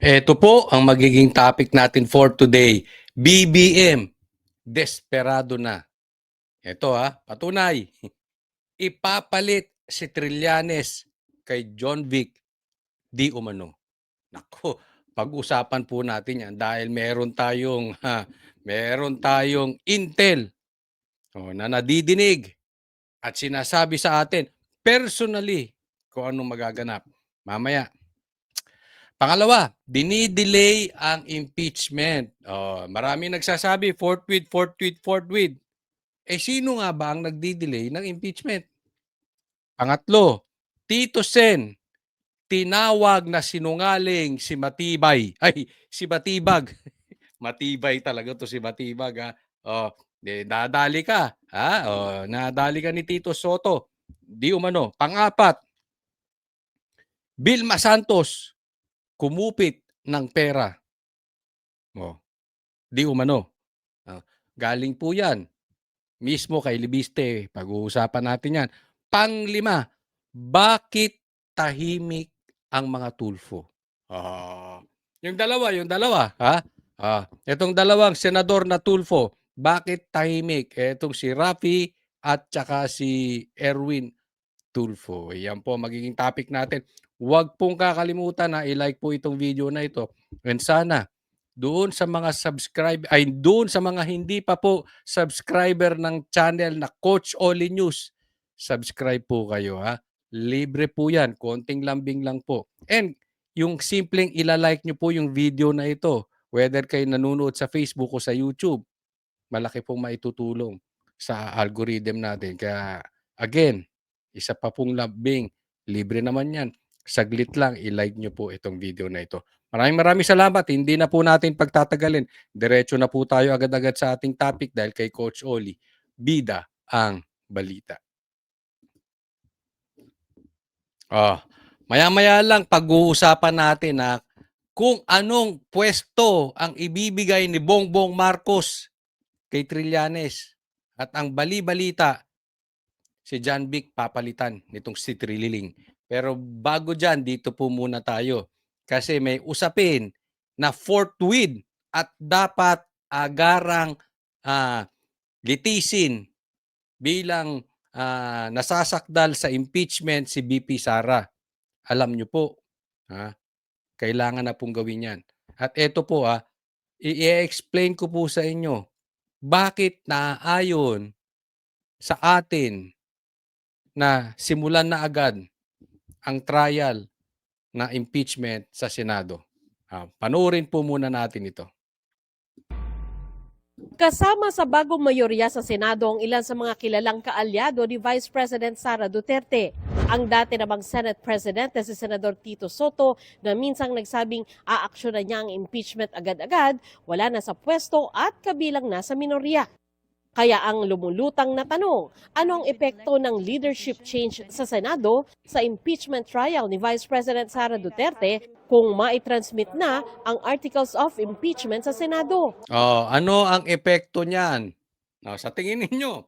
Ito po ang magiging topic natin for today. BBM, desperado na. Ito patunay. Ipapalit si Trillanes kay John Vic di umano. Naku, pag-usapan po natin yan dahil meron tayong intel na nadidinig at sinasabi sa atin personally kung anong magaganap. Mamaya. Pangalawa, dinidelay ang impeachment. Marami nagsasabi, forthwith, forthwith, forthwith. Sino nga ba ang nagdi-delay ng impeachment? Pangatlo, Tito Sen, tinawag na sinungaling si Matibay. Ay, si Matibag. Matibay talaga to si Matibag nadali ka. Nadali ka ni Tito Soto. Di umano. Pangapat, Vilma Santos, kumupit ng pera. Di umano. Galing po yan. Mismo kay Libiste, pag-uusapan natin yan. Panglima, bakit tahimik ang mga Tulfo? Yung dalawa, itong dalawang senador na Tulfo, bakit tahimik? Itong si Rafi at saka si Erwin Tulfo. Yan po magiging topic natin. Huwag pong kakalimutan na i-like po itong video na ito. And sana doon sa mga hindi pa po subscriber ng channel na Coach Oli News, subscribe po kayo Libre po yan, konting lambing lang po. And yung simpleng ilalike nyo po yung video na ito, whether kayo nanonood sa Facebook o sa YouTube, malaki pong maitutulong sa algorithm natin. Kaya again, isa pa pong lambing, libre naman yan. Saglit lang, i-like nyo po itong video na ito. Maraming salamat. Hindi na po natin pagtatagalin. Diretso na po tayo agad-agad sa ating topic dahil kay Coach Oli, bida ang balita. Maya-maya lang pag-uusapan natin kung anong pwesto ang ibibigay ni Bongbong Marcos kay Trillanes. At ang bali-balita, si John Vic papalitan nitong si Trililing. Pero bago dyan, dito po muna tayo. Kasi may usapin na forthwith at dapat agarang litisin bilang nasasakdal sa impeachment si BP Sara. Alam nyo po, kailangan na pong gawin yan. At ito po, i-explain ko po sa inyo bakit naaayon sa atin na simulan na agad ang trial na impeachment sa Senado. Panoorin po muna natin ito. Kasama sa bagong mayorya sa Senado ang ilan sa mga kilalang kaalyado ni Vice President Sara Duterte. Ang dati namang Senate President na si Senador Tito Soto na minsang nagsabing aaksyonan niya ang impeachment agad-agad, wala na sa pwesto at kabilang na sa minorya. Kaya ang lumulutang na tanong, ano ang epekto ng leadership change sa Senado sa impeachment trial ni Vice President Sara Duterte kung maitransmit na ang Articles of Impeachment sa Senado? Ano ang epekto niyan? Sa tingin ninyo,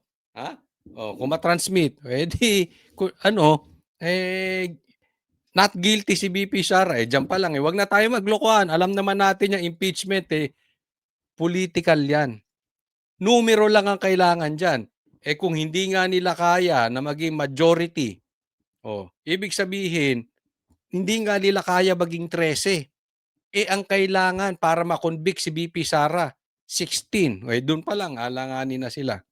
kung matransmit, not guilty si BP Sara, diyan pa lang. Wag na tayo maglokohan. Alam naman natin yung impeachment, political yan. Numero lang ang kailangan dyan. Kung hindi nga nila kaya na maging majority, ibig sabihin, hindi nga nila kaya maging 13. Ang kailangan para makonvict si BP Sara, 16. Doon pa lang, alanganin na sila.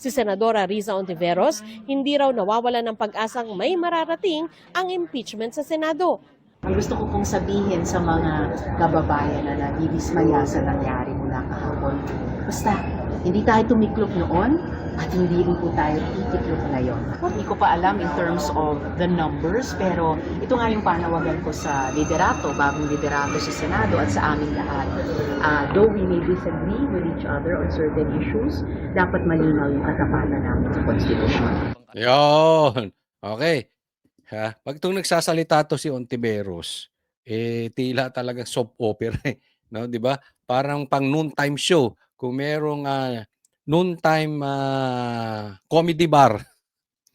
Si Senadora Riza Ontiveros, hindi raw nawawala ng pag-asang may mararating ang impeachment sa Senado. Ang gusto ko pong sabihin sa mga kababayan na nabibismaya sa nangyari mula kahapon, basta hindi tayo tumiklop noon at hindi rin po tayo titiklop ngayon. Hindi ko pa alam in terms of the numbers, pero ito nga yung panawagan ko sa liderato, bagong liderato sa Senado at sa aming lahat. Though we may disagree with each other on certain issues, dapat malinaw yung katapatan namin sa konstitusyon. Yun. Okay. Pag itong nagsasalita to si Ontiveros, tila talagang soap opera, no, 'di ba? Parang pang noontime show. Kung merong noontime comedy bar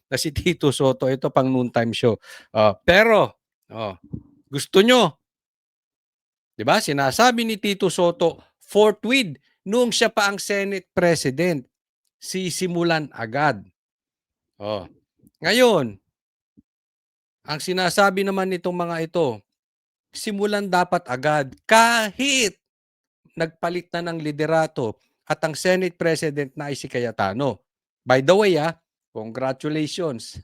na si Tito Soto, ito pang noontime show. Pero gusto nyo 'Di ba? Sinasabi ni Tito Soto, forthwith, noong siya pa ang Senate President, sisimulan agad. Oh. Ngayon, ang sinasabi naman nitong mga ito, simulan dapat agad kahit nagpalit na ng liderato at ang Senate President na ay si Cayetano. By the way, congratulations.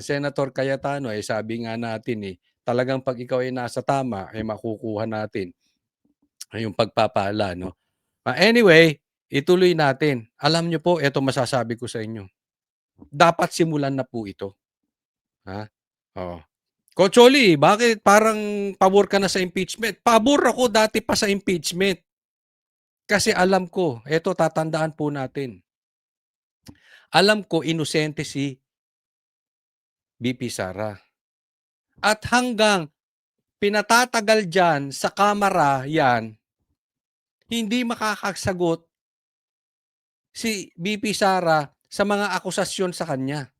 Senator Cayetano, sabi nga natin talagang pag ikaw ay nasa tama, makukuha natin yung pagpapala. No? Anyway, ituloy natin. Alam nyo po, ito masasabi ko sa inyo. Dapat simulan na po ito. Ha? Oh. Coach Oli, bakit parang pabor ka na sa impeachment? Pabor ako dati pa sa impeachment. Kasi alam ko, eto tatandaan po natin. Alam ko inosente si BP Sara. At hanggang pinatatagal dyan sa kamera yan, hindi makakasagot si BP Sara sa mga akusasyon sa kanya.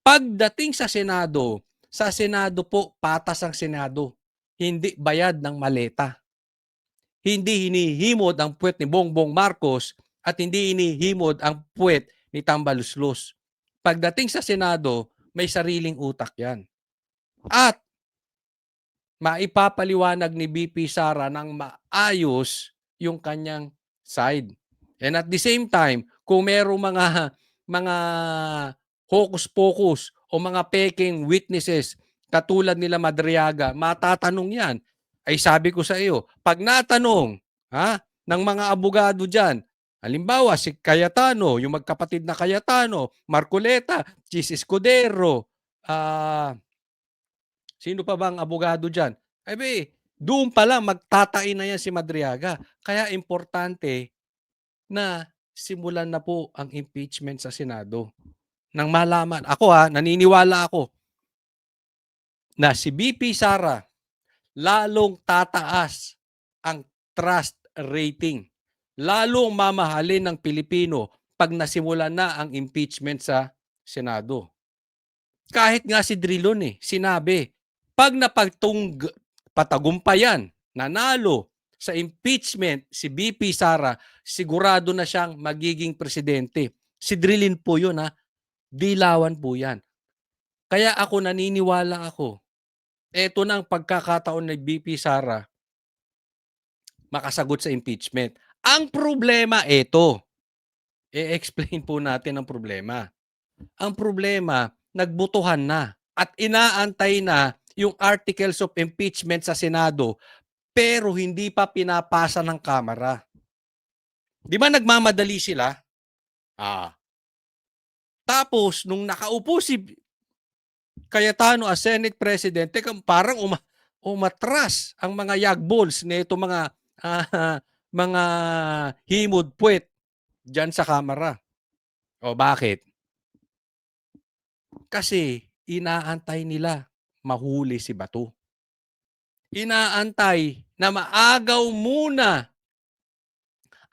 Pagdating sa Senado po, patas ang Senado. Hindi bayad ng maleta. Hindi hinihimod ang puwet ni Bongbong Marcos at hindi hinihimod ang puwet ni Tambaluslos. Pagdating sa Senado, may sariling utak yan. At maipapaliwanag ni BP Sara ng maayos yung kanyang side. And at the same time, kung merong mga hocus-pocus o mga peking witnesses katulad nila Madriaga, matatanong yan. Ay sabi ko sa iyo, pag natanong ng mga abogado dyan, halimbawa si Cayetano, yung magkapatid na Cayetano, Marcoleta, Chis Escudero, sino pa bang abogado dyan? Doon pa lang magtatain na yan si Madriaga. Kaya importante na simulan na po ang impeachment sa Senado. Nang malaman, ako naniniwala ako na si BP Sara lalong tataas ang trust rating. Lalong mamahalin ng Pilipino pag nasimulan na ang impeachment sa Senado. Kahit nga si Drilon sinabi, pag napagpatagumpayan, nanalo sa impeachment si BP Sara, sigurado na siyang magiging presidente. Si Drilon po yun dilawan po yan. Kaya ako naniniwala ako, eto nang pagkakataon ng BP Sara makasagot sa impeachment. Ang problema eto, i-explain po natin ang problema. Ang problema, nagbutuhan na at inaantay na yung articles of impeachment sa Senado pero hindi pa pinapasa ng Kamara. Di ba nagmamadali sila? Tapos, nung nakaupo si Cayetano as Senate President, parang umatras ang mga yagbols nito mga mga himod puwet dyan sa Kamara. O bakit? Kasi inaantay nila mahuli si Bato. Inaantay na maagaw muna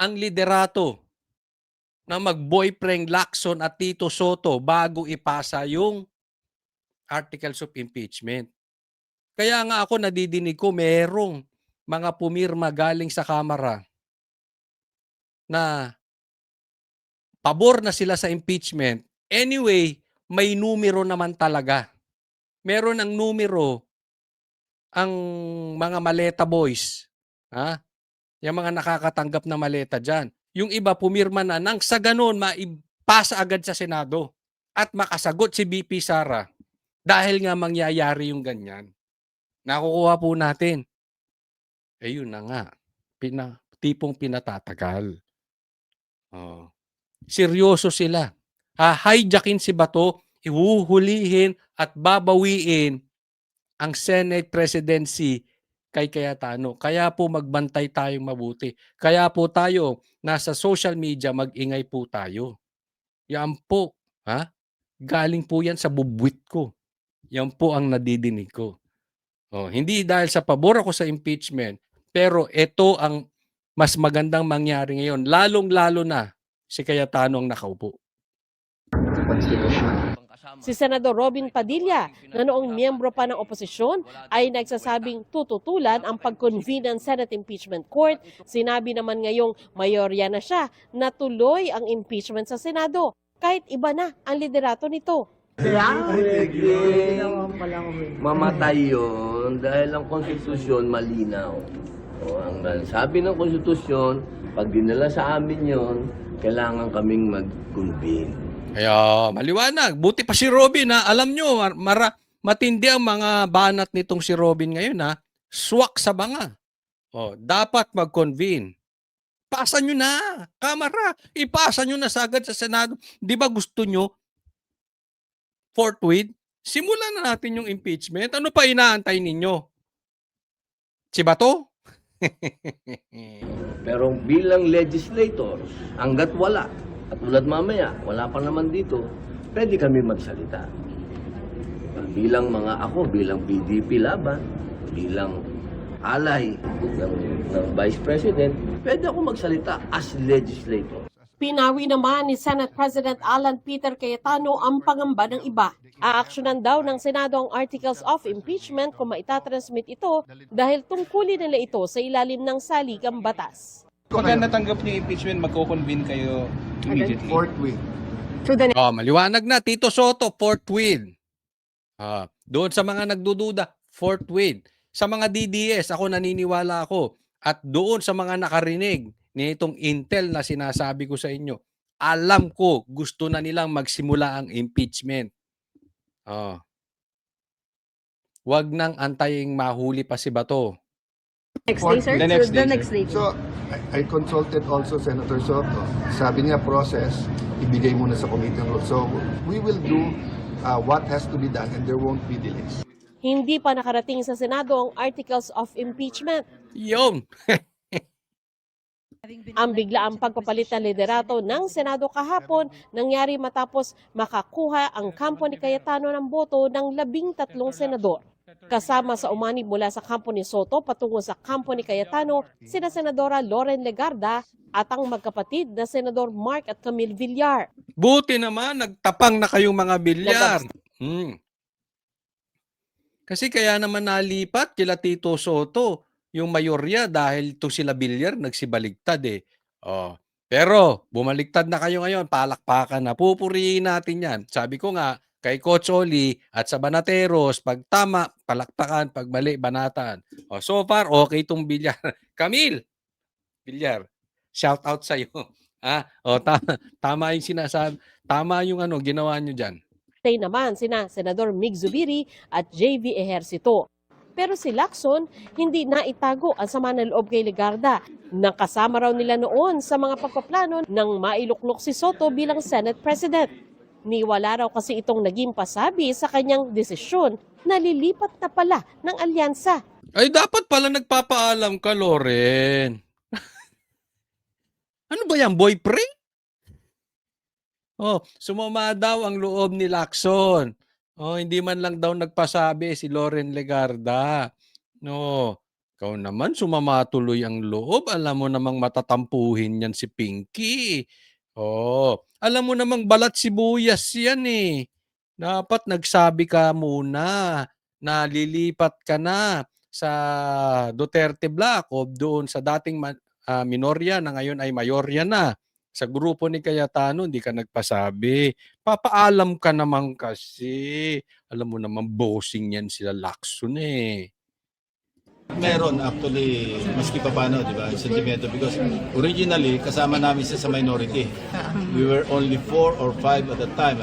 ang liderato na mag-boyfriend Lacson at Tito Soto bago ipasa yung articles of impeachment. Kaya nga ako nadidinig ko merong mga pumirma galing sa Kamara na pabor na sila sa impeachment. Anyway, may numero naman talaga. Meron ng numero ang mga maleta boys. Yung mga nakakatanggap na maleta dyan. Yung iba pumirma na nang sa ganun maipasa agad sa Senado at makasagot si BP Sara dahil nga mangyayari yung ganyan. Nakukuha po natin. Yun na nga. Tipong pinatatagal. Seryoso sila. Hijackin si Bato, ihuhulihin at babawiin ang Senate presidency kay Cayetano. Kaya po magbantay tayong mabuti. Kaya po tayo nasa social media, mag-ingay po tayo. Yan po. Galing po yan sa bubwit ko. Yan po ang nadidinig ko. Hindi dahil sa pabor ako sa impeachment, pero ito ang mas magandang mangyari ngayon. Lalong-lalo na si Cayetano ang nakaupo. Si Senador Robin Padilla, na noong miyembro pa ng oposisyon, ay nagsasabing tututulan ang pag-convene ng Senate Impeachment Court. Sinabi naman ngayong mayorya na siya na tuloy ang impeachment sa Senado, kahit iba na ang liderato nito. Mamatay yun dahil ang konstitusyon malinaw. O, ang sabi ng konstitusyon, pag dinala sa amin yun, kailangan kaming mag-convene. Kaya maliwanag. Buti pa si Robin ha. Alam nyo, matindi ang mga banat nitong si Robin ngayon ha. Swak sa banga. O, dapat mag-convene. Pasa nyo na. Kamara. Ipasa nyo na sagad sa Senado. Di ba gusto nyo forthwith? Simulan na natin yung impeachment. Ano pa inaantay ninyo? Si Bato? Pero bilang legislator, hanggat wala, at tulad mamaya, wala pa naman dito, pwede kami magsalita. Bilang PDP laban, bilang alay ng Vice President, pwede ako magsalita as legislator. Pinawi naman ni Senate President Alan Peter Cayetano ang pangamba ng iba. Aaksyonan daw ng Senado ang Articles of Impeachment kung maitatransmit ito dahil tungkulin nila ito sa ilalim ng saligang batas. Pagka natanggap niyo yung impeachment, magko-convene kayo immediately. Forthwith. Maliwanag na, Tito Soto, forthwith. Doon sa mga nagdududa, forthwith. Sa mga DDS, ako naniniwala ako. At doon sa mga nakarinig nitong intel na sinasabi ko sa inyo, alam ko gusto na nilang magsimula ang impeachment. Wag nang antayin mahuli pa si Bato. Next day, sir? The next day. So, I consulted also Senator Soto. Sabi niya, process, ibigay muna sa committee on rules. So, we will do what has to be done and there won't be delays. Hindi pa nakarating sa Senado ang Articles of Impeachment. Yun. Ang biglaang pagpapalit ng liderato ng Senado kahapon nangyari matapos makakuha ang kampo ni Cayetano ng boto ng 13 senador. Kasama sa umani mula sa kampo ni Soto patungo sa kampo ni Cayetano, sina Senadora Loren Legarda at ang magkapatid na Senador Mark at Camille Villar. Buti naman, nagtapang na kayong mga bilyar. Kasi kaya naman nalipat kila Tito Soto yung mayorya dahil to sila Villar nagsibaligtad eh. Pero bumaliktad na kayo ngayon, palakpakan na. Pupurihin natin yan. Sabi ko nga, kay Coach Oli at sa Banateros, pag tama, palakpakan, pag mali, banatan. So far, okay itong Villar. Camille, Villar, shout out sa'yo. Tama yung sinasabi, tama yung ginawa nyo dyan. Tay naman sina Senador Mig Zubiri at JV Ejercito. Pero si Lacson, hindi naitago ang sama ng loob kay Legarda. Nakasama raw nila noon sa mga pagpaplano nang mailuklok si Soto bilang Senate President. Niwala raw kasi itong naging pasabi sa kanyang desisyon na lilipat na pala ng alyansa. Ay, dapat pala nagpapaalam ka, Loren. Ano ba yan, boyfriend? Sumama daw ang loob ni Lacson. Hindi man lang daw nagpasabi si Loren Legarda. Ikaw naman sumama tuloy ang loob. Alam mo namang matatampuhin yan si Pinky. Alam mo namang balat sibuyas yan eh. Dapat nagsabi ka muna na lilipat ka na sa Duterte Block o doon sa dating minorya na ngayon ay mayorya na. Sa grupo ni Cayetano, hindi ka nagpasabi. Papaalam ka naman kasi. Alam mo naman, bossing yan sila Lacson eh. Meron actually, maski pa paano, di ba, sentimento, because originally, kasama namin siya sa minority. We were only 4 or 5 at that time,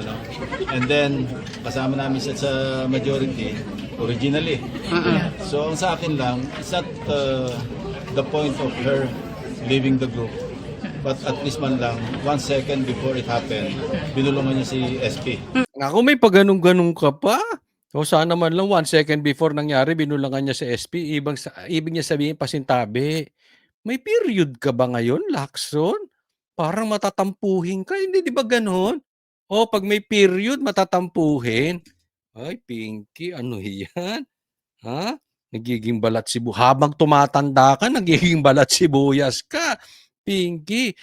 and then kasama namin siya sa majority originally. So ang sa akin lang, it's not the point of her leaving the group, but at least man lang, 1 second before it happened, binulungan niya si SP. Ako may pag-ganong-ganong ka pa. Sana man lang 1 second before nangyari, binulangan niya sa SP. Ibig niya sabihin pasintabi. May period ka ba ngayon, Lacson? Parang matatampuhin ka. Hindi, di ba ganon? Pag may period, matatampuhin. Ay, Pinky, ano yan? Nagiging balat sibuyas. Habang tumatanda ka, nagiging balat sibuyas ka. Pinky.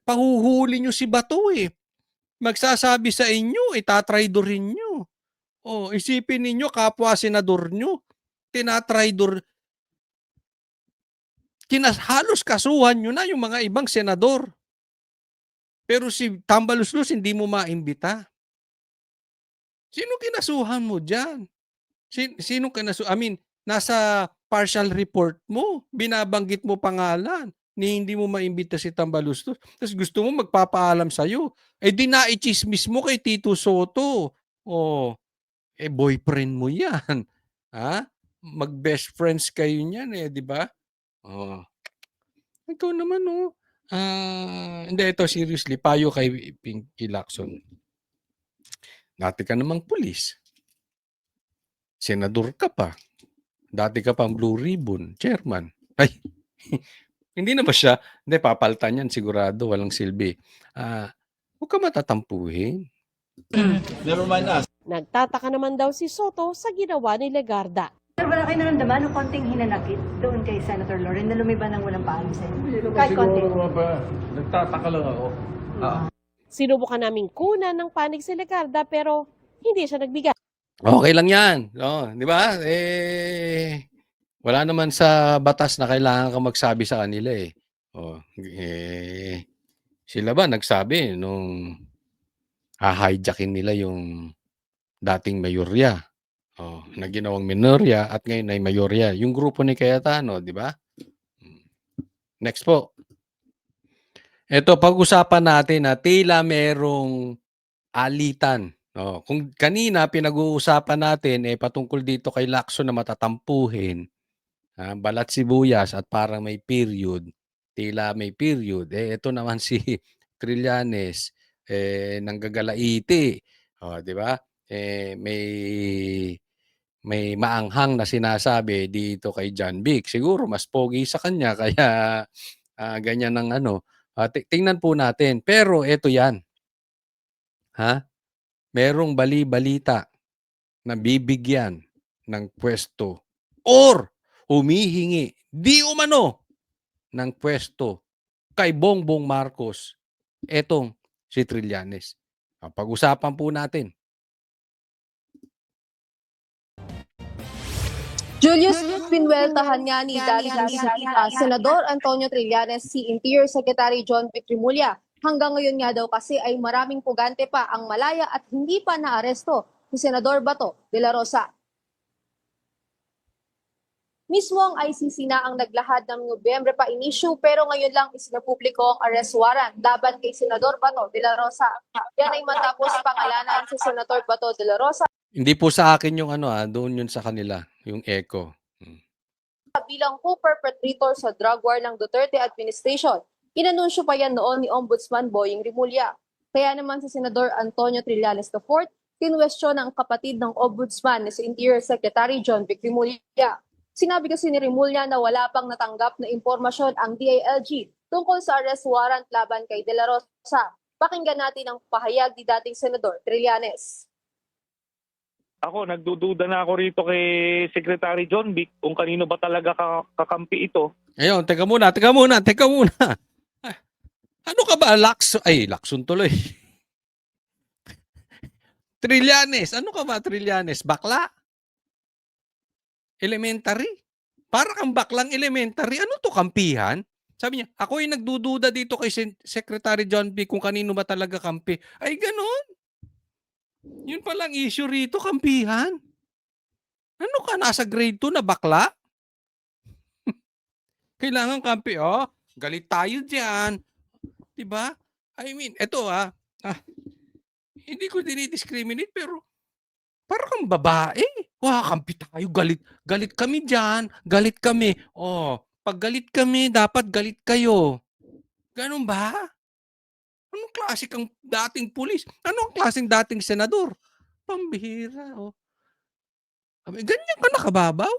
Pahuhuli nyo si Bato eh. magsasabi sa inyo, itatraidorin nyo. Oh, isipin ninyo kapwa senador nyo, tinatraidor, halos kasuhan nyo na yung mga ibang senador. Pero si Tambaluslos hindi mo maimbita. Sino kinasuhan mo dyan? Sino I mean, nasa partial report mo, binabanggit mo pangalan, ni hindi mo maimbita si Tambaluslos. Tapos gusto mo magpapaalam sa'yo. Eh di naichismis mo kay Tito Soto. Oh, eh boyfriend mo yan. Ha? Mag-best friends kayo niyan eh, di ba? Oh. Ikaw naman oh. Hindi, ito seriously, payo kay Pinky Lacson. Dati ka namang pulis. Senador ka pa. Dati ka pang Blue Ribbon, chairman. Ay, hindi na ba siya? Hindi, papalitan yan sigurado, walang silbi. Huwag ka matatampuhin. Never mind us. Nagtataka naman daw si Soto sa ginawa ni Legarda. Sir, wala kayo naramdaman ng konting hinanakit doon kay Senator Lauren na lumiban ng walang paalam sa inyo? Kahit konti. Nagtataka lang ako. Sinubukan naming kunan ng panig si Legarda pero hindi siya nagbigay. Okay lang yan. Oh, di ba? Wala naman sa batas na kailangan ka magsabi sa kanila eh. Oh, sila ba nagsabi nung hahijackin nila yung dating mayorya? Oh, na ginawang minorya at ngayon ay mayorya. Yung grupo ni Cayetano, di ba? Next po. Ito, pag-usapan natin na tila merong alitan. Oh, kung kanina pinag-uusapan natin patungkol dito kay Lacson na matatampuhin, balat sibuyas at parang may period, tila may period. Ito naman si Trillanes, nanggagalaiti. Oh, di ba? May maanghang na sinasabi dito kay John Vic. Siguro mas pogi sa kanya kaya ganyan ng ano. Tingnan po natin. Pero ito yan. Ha? Merong bali-balita na bibigyan ng pwesto or humihingi di umano ng pwesto kay Bongbong Marcos etong si Trillanes. Pag-usapan po natin. Julius pinweltahan nga ni dating Senador Antonio Trillanes si Interior Secretary John Vic Remulla. Hanggang ngayon nga daw kasi ay maraming pugante pa ang malaya at hindi pa naaresto ni Senador Bato de la Rosa. Mismo ang ICC na ang naglahad ng Nobyembre pa in-issue pero ngayon lang isinapubliko ang arrest warrant laban kay Senador Bato de la Rosa. Yan ay matapos pangalanan si Senator Bato de la Rosa Hindi po sa akin yung doon yun sa kanila, yung echo. bilang co-perpetrator sa drug war ng Duterte administration. Inanunsyo pa yan noon ni Ombudsman Boying Remulla. Kaya naman si Senador Antonio Trillanes IV, kinwestiyon ang kapatid ng Ombudsman na si Interior Secretary John Vic Remulla. Sinabi kasi ni Remulla na wala pang natanggap na impormasyon ang DILG tungkol sa arrest warrant laban kay De La Rosa. Pakinggan natin ang pahayag ni dating Senador Trillanes. Ako, nagdududa na ako rito kay Secretary John Vic kung kanino ba talaga kakampi ito. Ayun, teka muna. Ano ka ba, Lacson tuloy. Trillanes, ano ka ba, Trillanes? Bakla? Elementary? Para kang baklang elementary. Ano to, kampihan? Sabi niya, ako yung nagdududa dito kay Secretary John Vic kung kanino ba talaga kampi. Ay, ganon. Yun palang issue rito, kampihan. Ano ka, nasa grade 2 na bakla? Kailangan kampi, galit tayo dyan. Diba? I mean, eto hindi ko dinidiscriminate pero parang kang babae. Kampi tayo, galit kami dyan, galit kami. Pag galit kami, dapat galit kayo. Ganun ba? Anong klase kang dating pulis? Anong klaseng dating senador? Pambihira, ganyan ka nakababaw?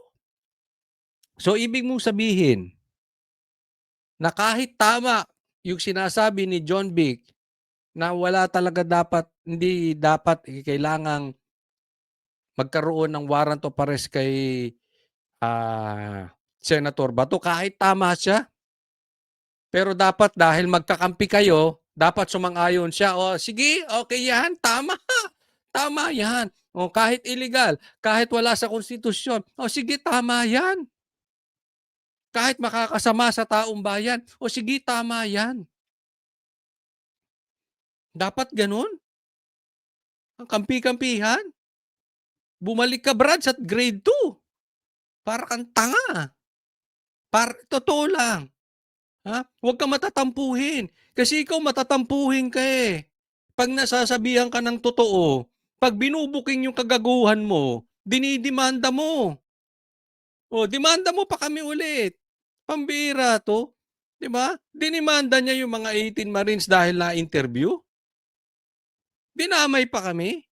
So, ibig mong sabihin na kahit tama yung sinasabi ni John Vic na wala talaga hindi dapat kailangang magkaroon ng warrant of arrest kay Senator Bato, kahit tama siya. Pero dapat dahil magkakampi kayo, dapat sumang-ayon siya. O sige, okay yan, tama. Tama yan. O kahit illegal, kahit wala sa konstitusyon. O sige, tama yan. Kahit makakasama sa taong bayan. O sige, tama yan. Dapat ganun. Ang kampi-kampihan. Bumalik ka, Brad, sa grade 2. Para kang tanga. Totoo lang. Ha? Huwag kang matatampuhin. Kasi ikaw matatampuhin ka eh. Pag nasasabihan ka ng totoo, pag binubuking yung kagaguhan mo, dinidimanda mo. O, demanda mo pa kami ulit. Pambira to. Di ba? Dinimanda niya yung mga 18 Marines dahil na-interview. Dinamay pa kami.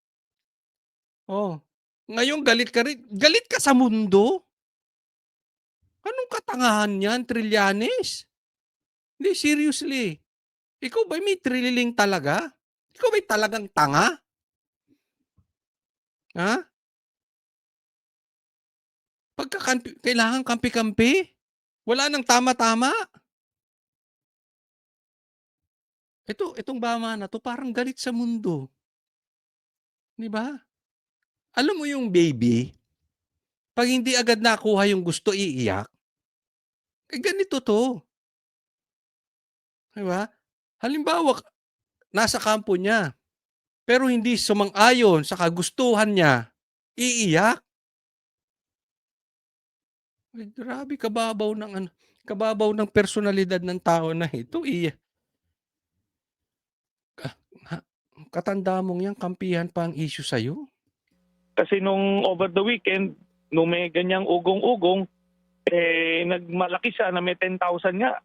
Oh. Ngayon galit ka rin. Galit ka sa mundo? Anong katangahan yan, Trillanes? Hindi, seriously. Ikaw ba may trililing talaga? Ikaw ba'y talagang tanga? Ha? Kailangan kampi-kampi? Wala nang tama-tama? Itong bama na to parang galit sa mundo. Di ba? Alam mo yung baby, pag hindi agad nakuha yung gusto, iiyak. Ganito to. Di ba? Halimbawa, nasa kampo niya, pero hindi sumang-ayon sa kagustuhan niya, iiyak. Ay, grabe, kababaw ng personalidad ng tao na ito. Katanda mong yan, kampihan pa ang issue sa'yo. Kasi nung over the weekend, nung may ganyang ugong-ugong, nagmalaki siya na may 10,000 nga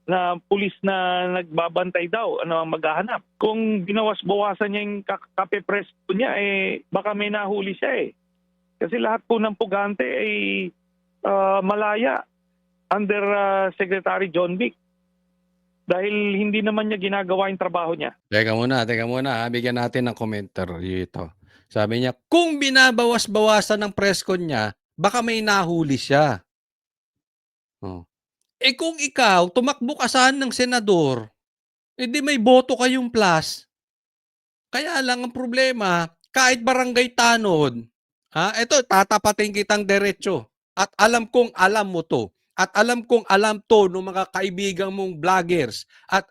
na pulis na nagbabantay daw, maghahanap. Kung binawas-bawasan niya yung kape-presto niya, baka may nahuli siya eh. Kasi lahat po ng pugante ay malaya under Secretary John Vic. Dahil hindi naman niya ginagawa yung trabaho niya. Teka muna. Bigyan natin ng komentaryo ito. Sabi niya, kung binabawas-bawasan ng preskon niya, baka may nahuli siya. Oh. Kung ikaw, tumakbo ka saan ng senador, edi may boto kayong plus. Kaya lang ang problema, kahit barangay tanod, ito, tatapatin kitang diretso. At alam kong alam mo to. At alam kong alam to ng mga kaibigan mong vloggers. At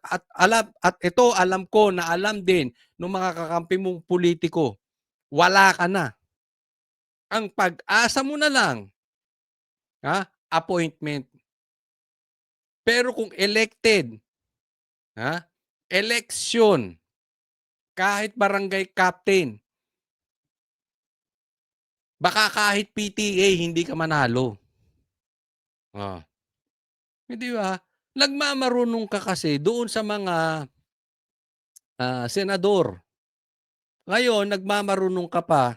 ito alam ko na alam din ng mga kakampi mong politiko. Wala ka na. Ang pag-asa mo na lang, appointment. Pero kung elected, election, kahit barangay captain, baka kahit PTA hindi ka manalo. Hindi ba? Nagmamarunong ka kasi doon sa mga senador. Ngayon, nagmamarunong ka pa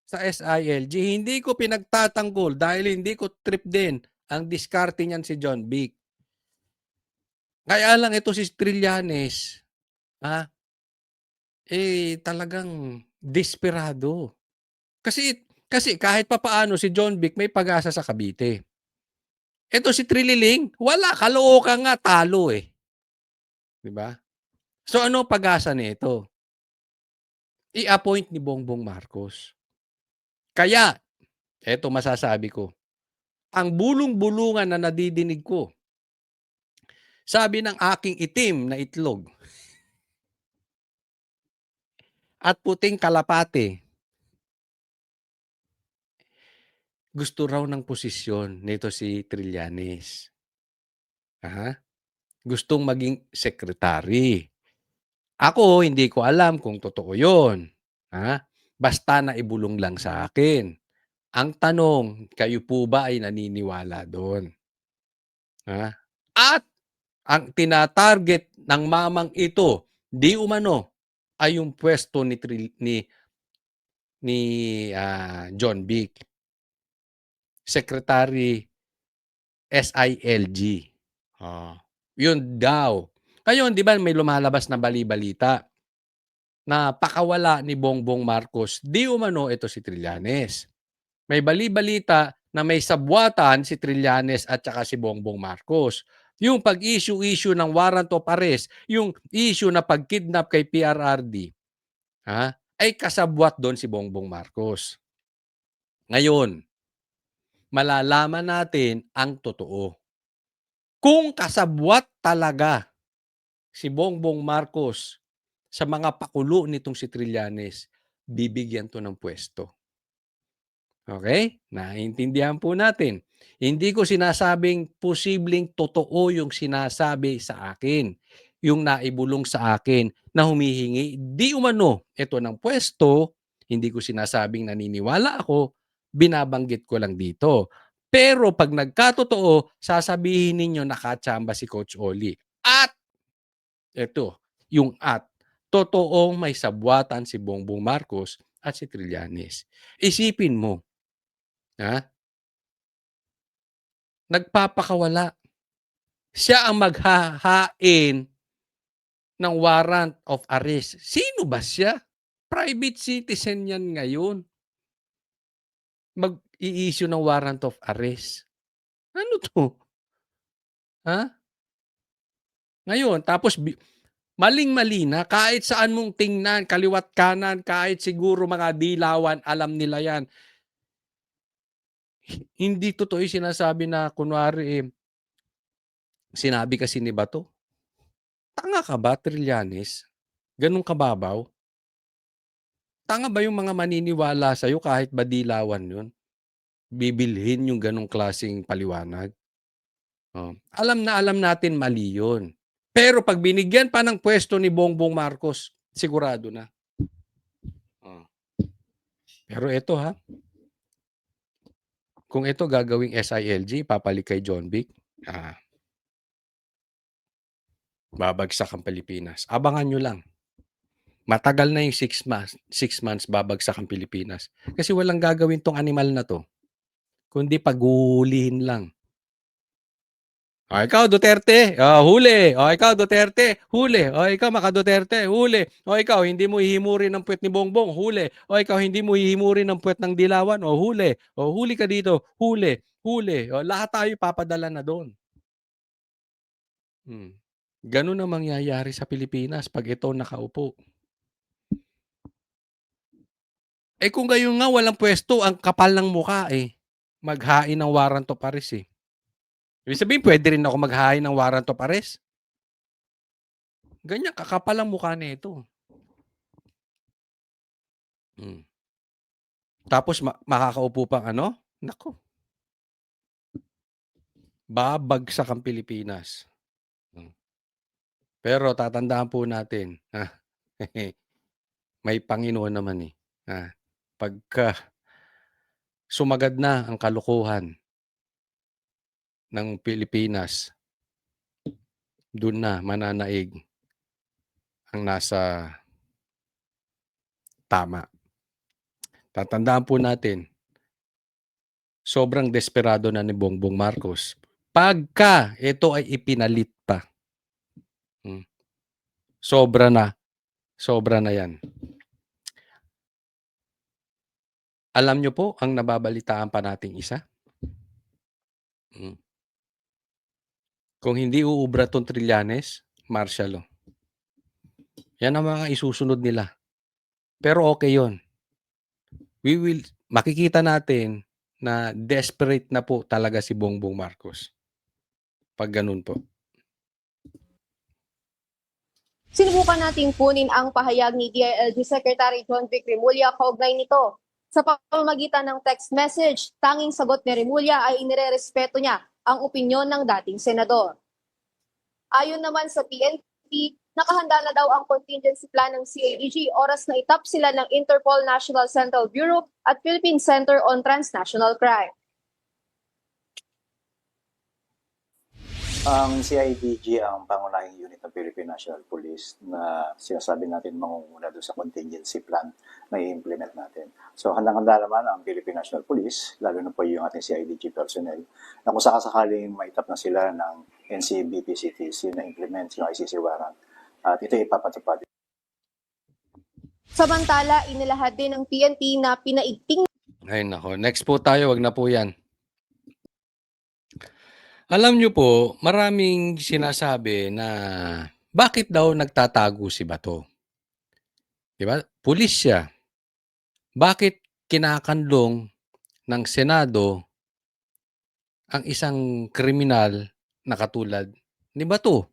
sa SILG. Hindi ko pinagtatanggol dahil hindi ko trip din ang diskarte niyan si John Vic. Kaya lang ito si Trillanes, talagang desperado. Kasi kahit papaano si John Vic may pag-asa sa Cavite. Ito si Trililing, wala, kalookan nga, talo eh. Diba? So ano pag-asa nito? I-appoint ni Bongbong Marcos. Kaya, eto masasabi ko, ang bulong-bulungan na nadidinig ko, sabi ng aking itim na itlog at puting kalapate, gusto raw ng posisyon nito si Trillanes. Gustong maging sekretary. Ako, hindi ko alam kung totoo yun. Basta na ibulong lang sa akin. Ang tanong, kayo po ba ay naniniwala doon? At ang tinatarget ng mamang ito, di umano, ay yung pwesto ni John Vic. Secretary SILG. Yun daw. Ngayon, di ba may lumalabas na bali-balita na pakawala ni Bongbong Marcos, di umano ito si Trillanes. May bali-balita na may sabwatan si Trillanes at saka si Bongbong Marcos. Yung pag-issue ng warrant of arrest, yung issue na pag-kidnap kay PRRD, ay kasabwat doon si Bongbong Marcos. Ngayon, malalaman natin ang totoo. Kung kasabwat talaga si Bongbong Marcos sa mga pakulo nitong si Trillanes, bibigyan to ng pwesto. Okay? Naiintindihan po natin. Hindi ko sinasabing posibleng totoo yung sinasabi sa akin, yung naibulong sa akin na humihingi di umano ito ng pwesto. Hindi ko sinasabing naniniwala ako, binabanggit ko lang dito. Pero pag nagkatotoo, sasabihin ninyo nakatsamba si Coach Oli. At ito, totoong may sabwatan si Bongbong Marcos at si Trillanes. Isipin mo, nagpapakawala. Siya ang maghahain ng warrant of arrest. Sino ba siya? Private citizen yan ngayon. Mag-i-issue ng warrant of arrest. Ano to? Ngayon, tapos maling-mali na, kahit saan mong tingnan, kaliwat kanan, kahit siguro mga dilawan, alam nila yan. Hindi totoo yung sinasabi na kunwari sinabi kasi ni Bato. Tanga ka ba, Trillanes? Ganun kababaw? Tanga ba yung mga maniniwala sa'yo kahit ba dilawan yun? Bibilhin yung ganung klaseng paliwanag? Alam na alam natin mali yun. Pero pag binigyan pa ng pwesto ni Bongbong Marcos, sigurado na. Pero ito kung ito gagawing SILG, papalik kay John Vic, babagsak ang Pilipinas. Abangan nyo lang. Matagal na yung 6 months babagsak ang Pilipinas. Kasi walang gagawin tong animal na to, kundi paghuhulihin lang. O ikaw, Duterte, huli. O ikaw, Duterte, huli. O ikaw, Maka-Duterte, huli. O ikaw, hindi mo hihimurin ng puwet ni Bongbong, huli. O ikaw, hindi mo hihimurin ng puwet ng Dilawan, o huli. O huli ka dito, huli. Huli. O lahat tayo papadala na doon. Ganun ang mangyayari sa Pilipinas pag ito nakaupo. Kung gayon nga walang pwesto, ang kapal ng mukha maghain ng warrant of arrest Ibig sabihin, pwede rin ako maghain ng warrant of arrest. Ganyan, kakapal ang mukha nito. Tapos makakaupo pang Nako. Babagsak ang Pilipinas. Pero tatandaan po natin, may Panginoon naman Pagka sumagad na ang kalukuhan ng Pilipinas, doon na mananaig ang nasa tama. Tatandaan po natin, sobrang desperado na ni Bongbong Marcos. Pagka ito ay ipinalit pa, sobra na yan. Alam nyo po ang nababalitaan pa nating isa? Kung hindi uubra tong Trillanes, martial law. Yan ang mga isusunod nila. Pero okay yon. Makikita natin na desperate na po talaga si Bongbong Marcos. Pag ganun po. Sinubukan nating kunin ang pahayag ni DILG Secretary John Vic Remulla kaugnay nito. Sa pamamagitan ng text message, tanging sagot ni Remulla ay inirerespeto niya ang opinyon ng dating senador. Ayon naman sa PNP, nakahanda na daw ang contingency plan ng CIDG oras na itap sila ng Interpol National Central Bureau at Philippine Center on Transnational Crime. Ang CIDG ang pangunahing unit ng Philippine National Police na sinasabi natin mangunguna doon sa contingency plan na i-implement natin. So handang-handa naman ang Philippine National Police, lalo na po yung ating CIDG personnel, na kung sakasakaling maitap na sila ng NCB PCTC na implement yung ICC warrant. At ito ipapatupad. Samantala, inilahad din ng PNP na pinaigting. Ay nako, next po tayo, wag na po yan. Alam niyo po, maraming sinasabi na bakit daw nagtatago si Bato? 'Di ba? Pulis siya. Bakit kinakandong ng Senado ang isang kriminal na katulad ni Bato?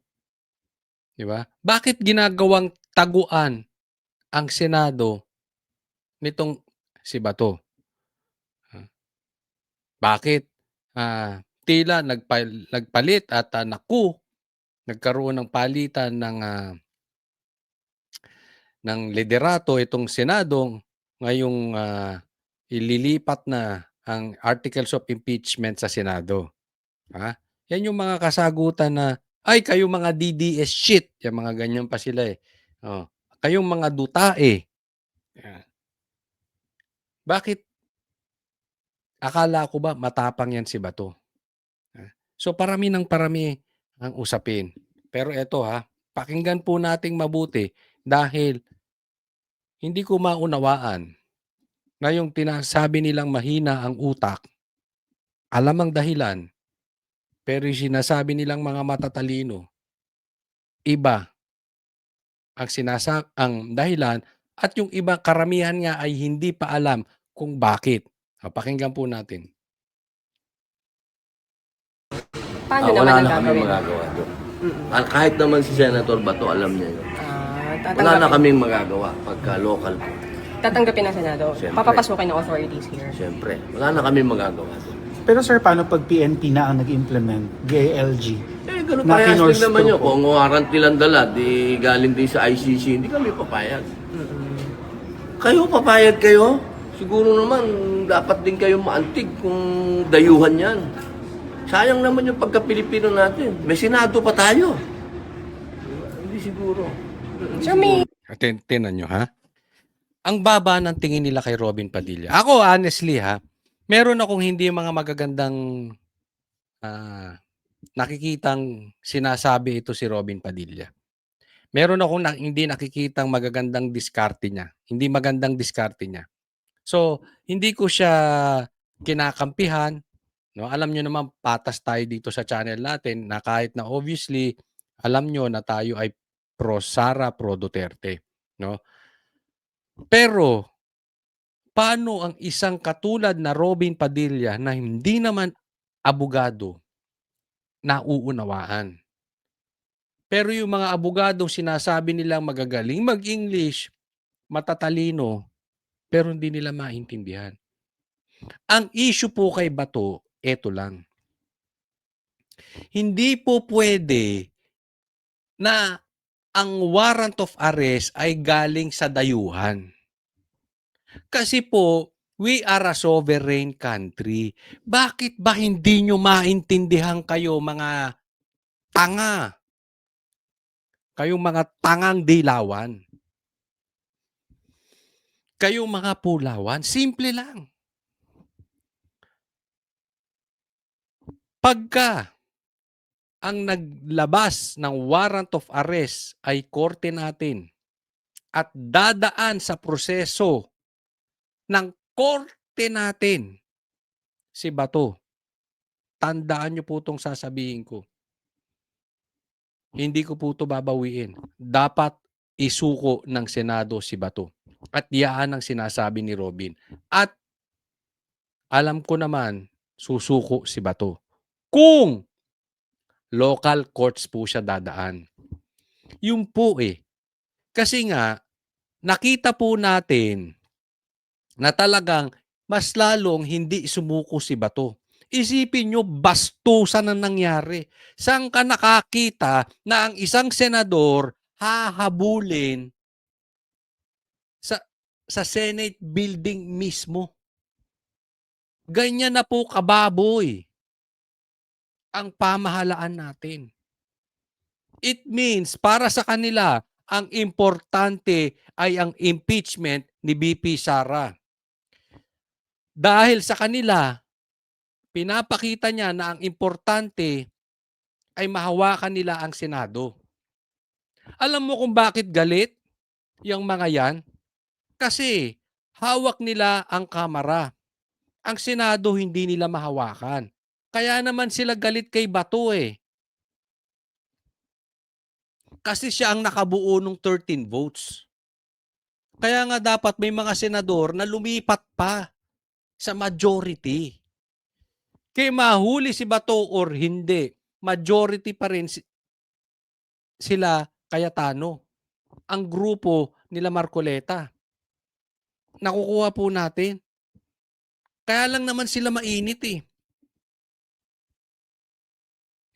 'Di ba? Bakit ginagawang taguan ang Senado nitong si Bato? Bakit? Tila nagpalit at nagkaroon ng palitan ng liderato itong Senado ngayong ililipat na ang articles of impeachment sa Senado. Yan yung mga kasagutan na, ay kayong mga DDS shit, yung mga ganyan pa sila eh. Kayong mga dutae. Yan. Bakit akala ko ba matapang yan si Bato? So parami ng parami ang usapin. Pero eto pakinggan po nating mabuti dahil hindi ko maunawaan na yung tinasabi nilang mahina ang utak, alam ang dahilan, pero yung sinasabi nilang mga matatalino, iba ang dahilan at yung iba karamihan nga ay hindi pa alam kung bakit. Pakinggan po natin. Paano Wala naman na ang kami gagawin? magagawa doon. Kahit naman si Senator Bato, alam niya yun. Wala na Tatanggapin, kaming magagawa pagka local po. tatanggapin ng Senado. Siyempre. Papapasukin ng authorities here. Siyempre, wala na kaming magagawa doon. Pero sir, paano pag PNP na ang nag-implement, DILG? Ganun Na parehas kinorse din naman to yun. po. Kung warrant nilang dala, di galing din sa ICC, hindi kami papayag. Kayo, papayag kayo? Siguro naman, dapat din kayo maantig kung dayuhan yan. Sayang naman yung pagka-Pilipino natin. May Senado pa tayo. Hindi siguro. Sir, may Tinan nyo Ang baba ng tingin nila kay Robin Padilla. Ako honestly meron akong hindi mga magagandang nakikitang sinasabi ito si Robin Padilla. Meron akong hindi nakikitang magagandang diskarte niya. Hindi magandang diskarte niya. So, hindi ko siya kinakampihan. No? Alam nyo naman, patas tayo dito sa channel natin na kahit na obviously, alam nyo na tayo ay pro Sara, pro Duterte. No? Pero, paano ang isang katulad na Robin Padilla na hindi naman abogado nauunawaan? Pero yung mga abogadong sinasabi nilang magagaling mag-English, matatalino, pero hindi nila maintindihan. Ang issue po kay Bato, eto lang. Hindi po pwede na ang warrant of arrest ay galing sa dayuhan. Kasi po, we are a sovereign country. Bakit ba hindi nyo maintindihan kayo mga tanga? Kayong mga tangang dilawan. Kayong mga pulawan. Simple lang. Pagka ang naglabas ng warrant of arrest ay korte natin at dadaan sa proseso ng korte natin si Bato, tandaan nyo po itong sasabihin ko. Hindi ko po ito babawiin. Dapat isuko ng Senado si Bato. At yaan ang sinasabi ni Robin. At alam ko naman, susuko si Bato. Kung local courts po siya dadaan. Yung po Kasi nga, nakita po natin na talagang mas lalong hindi sumuko si Bato. Isipin nyo, bastusan ang nangyari. Saan ka nakakita na ang isang senador hahabulin sa Senate building mismo? Ganyan na po kababoy ang pamahalaan natin. It means para sa kanila, ang importante ay ang impeachment ni BP Sara. Dahil sa kanila, pinapakita niya na ang importante ay mahawakan nila ang Senado. Alam mo kung bakit galit yung mga yan? Kasi hawak nila ang Kamara. Ang Senado hindi nila mahawakan. Kaya naman sila galit kay Bato eh. Kasi siya ang nakabuo ng 13 votes. Kaya nga dapat may mga senador na lumipat pa sa majority. Kaya mahuli si Bato or hindi, majority pa rin sila Cayetano. Ang grupo nila Marcoleta. Nakukuha po natin. Kaya lang naman sila mainit eh.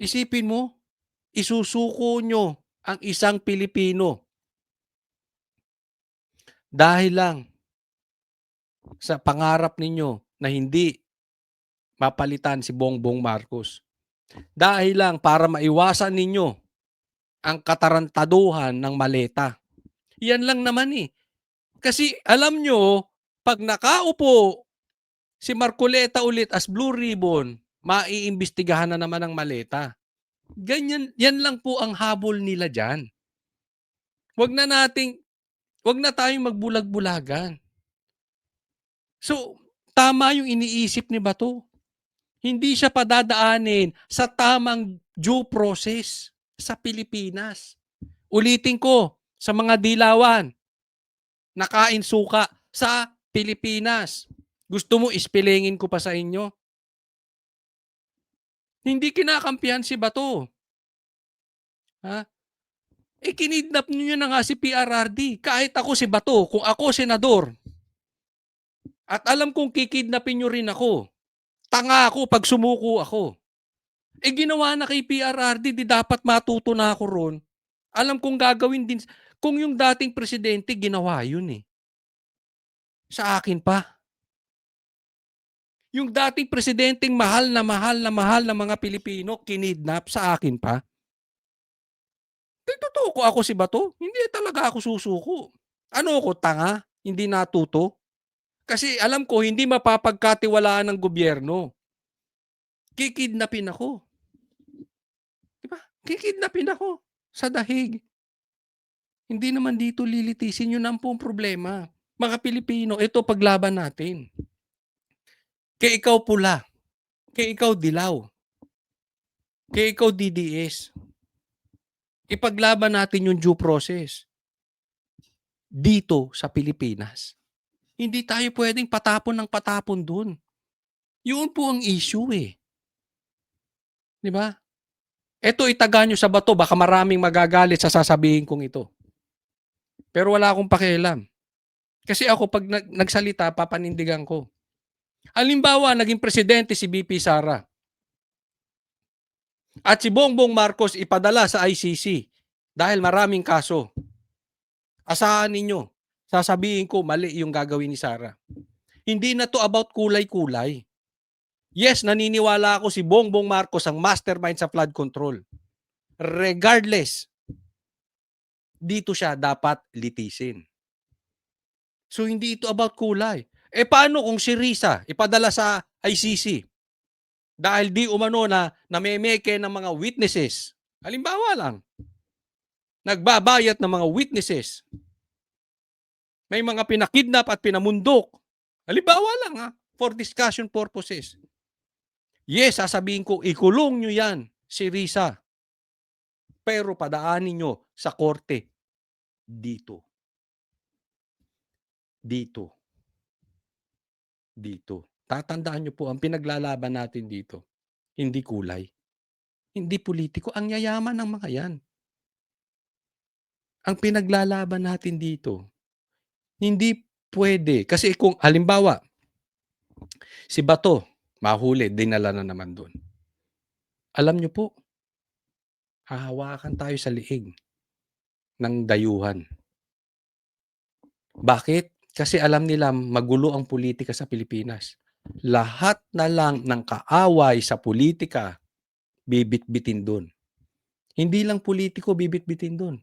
Isipin mo, isusuko nyo ang isang Pilipino dahil lang sa pangarap ninyo na hindi mapalitan si Bongbong Marcos. Dahil lang para maiwasan ninyo ang katarantaduhan ng maleta. Yan lang naman eh. Kasi alam nyo, pag nakaupo si Marcoleta ulit as Blue Ribbon, maiimbestigahan na naman ang maleta. Ganyan, yan lang po ang habol nila dyan. Wag na tayong magbulag-bulagan. So, tama yung iniisip ni Bato. Hindi siya padadaanin sa tamang due process sa Pilipinas. Ulitin ko, sa mga dilawan, nakain suka sa Pilipinas. Gusto mo ispilingin ko pa sa inyo? Hindi kinakampihan si Bato. Ha? Kinidnap niyo na nga si PRRD. Kahit ako si Bato, kung ako senador, at alam kong kikidnapin niyo rin ako, tanga ako pag sumuko ako. Ginawa na kay PRRD, di dapat matuto na ako ron. Alam kong gagawin din. Kung yung dating presidente, ginawa yun eh. Sa akin pa. Yung dating presidenteng mahal na mga Pilipino, kinidnap sa akin pa. Totoo ko ako si Bato. Hindi talaga ako susuko. Ano ako, tanga? Hindi natuto? Kasi alam ko, hindi mapapagkatiwalaan ng gobyerno. Kikidnapin ako. Diba? Kikidnapin ako sa dahig. Hindi naman dito lilitisin. Yun ang pong problema. Mga Pilipino, ito paglaban natin. Kaya ikaw pula. Kaya ikaw dilaw. Kaya ikaw DDS. Ipaglaban natin yung due process. Dito sa Pilipinas. Hindi tayo pwedeng patapon ng patapon dun. Yun po ang issue eh. Di ba? Ito itaga nyo sa Bato, baka maraming magagalit sa sasabihin kong ito. Pero wala akong pakialam. Kasi ako pag nagsalita, papanindigan ko. Halimbawa, naging presidente si BP Sara. At si Bongbong Marcos ipadala sa ICC dahil maraming kaso. Asahan ninyo, sasabihin ko mali yung gagawin ni Sara. Hindi na to about kulay-kulay. Yes, naniniwala ako si Bongbong Marcos ang mastermind sa flood control. Regardless, dito siya dapat litisin. So hindi ito about kulay. Paano kung si Risa ipadala sa ICC? Dahil di umano na namemeke ng mga witnesses. Halimbawa lang, nagbabayat ng mga witnesses. May mga pinakidnap at pinamundok. Halimbawa lang for discussion purposes. Yes, sasabihin ko, ikulong nyo yan, si Risa. Pero padaanin nyo sa korte dito. Dito. Tatandaan nyo po, ang pinaglalaban natin dito, hindi kulay. Hindi politiko. Ang yayaman ng mga yan. Ang pinaglalaban natin dito, hindi pwede. Kasi kung halimbawa, si Bato, mahuli, dinala na naman doon. Alam nyo po, hahawakan tayo sa liig ng dayuhan. Bakit? Kasi alam nila magulo ang politika sa Pilipinas. Lahat na lang ng kaaway sa politika, bibit-bitin doon. Hindi lang politiko bibit-bitin doon.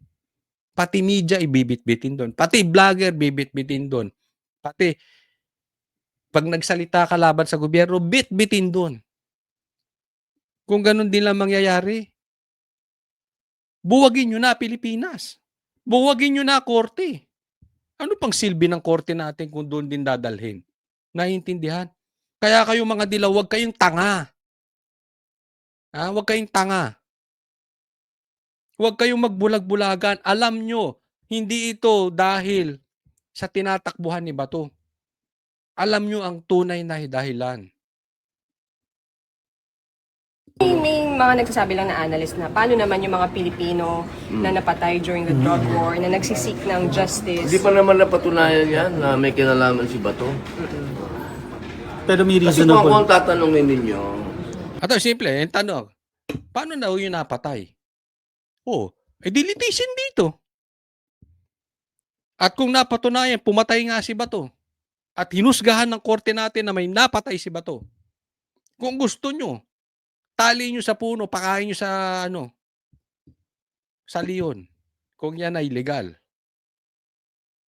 Pati media ibibit-bitin doon. Pati vlogger bibit-bitin doon. Pati pag nagsalita ka laban sa gobyerno, bit-bitin doon. Kung ganun din lang mangyayari, buwagin nyo na Pilipinas. Buwagin nyo na korte. Ano pang silbi ng korte natin kung doon din dadalhin? Naiintindihan? Kaya kayo mga dilaw, huwag kayong tanga. Huwag kayong tanga. Huwag kayong magbulag-bulagan. Alam nyo, hindi ito dahil sa tinatakbuhan ni Bato. Alam nyo ang tunay na dahilan. May mga nagsasabi lang na analyst na paano naman yung mga Pilipino na napatay during the drug war, na nagsisik ng justice. Hindi pa naman napatunayan yan na may kinalaman si Bato. Pero may Kasi kung ako reasonable. ang tatanungin ninyo, At simple, yung tanong, paano na yung napatay? Dilitisin dito. At kung napatunayan, pumatay nga si Bato. At hinusgahan ng korte natin na may napatay si Bato. Kung gusto nyo, tali nyo sa puno, pakain nyo sa leon. Kung yan ay legal.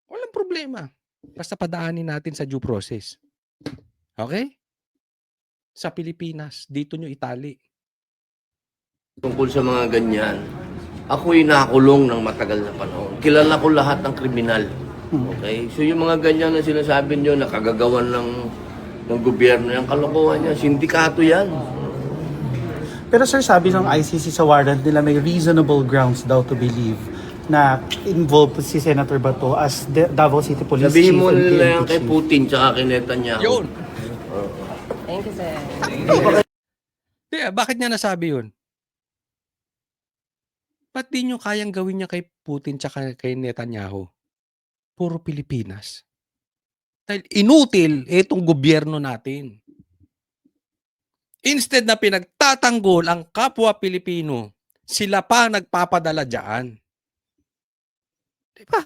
Walang problema. Basta padaanin natin sa due process. Okay? Sa Pilipinas, dito nyo itali. tungkol sa mga ganyan, ako'y nakulong ng matagal na panahon. Kilala ko lahat ng kriminal. Okay? So yung mga ganyan na sinasabi nyo, nakagagawan ng gobyerno, yung kalokohan yan, sindikato yan. Pero sir, sabi ng ICC sa warrant nila may reasonable grounds daw to believe na involved si Senator Bato as Davao City Police Sabihin Chief mo and nila PNP yan kay Chief. Putin tsaka kay Netanyahu. Yun. Thank you, sir. Bakit niya nasabi yun? Ba't di nyo kayang gawin niya kay Putin tsaka kay Netanyahu? Puro Pilipinas. Dahil inutil itong gobyerno natin. Instead na pinagtatanggol ang kapwa Pilipino, sila pa nagpapadala dyan. Diba?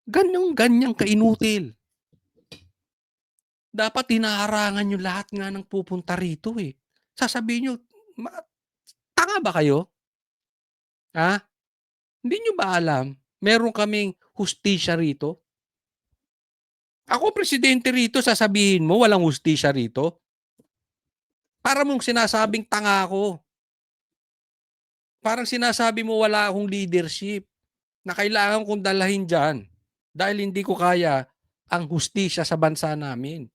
Ganyang kainutil. Dapat hinaharangan nyo lahat nga ng pupunta rito eh. Sasabihin nyo, tanga ba kayo? Hindi nyo ba alam, meron kaming hustisya rito? Ako presidente rito, sasabihin mo walang hustisya rito? Para mong sinasabing tanga ako. Parang sinasabi mo wala akong leadership na kailangan kong dalahin dyan dahil hindi ko kaya ang hustisya sa bansa namin.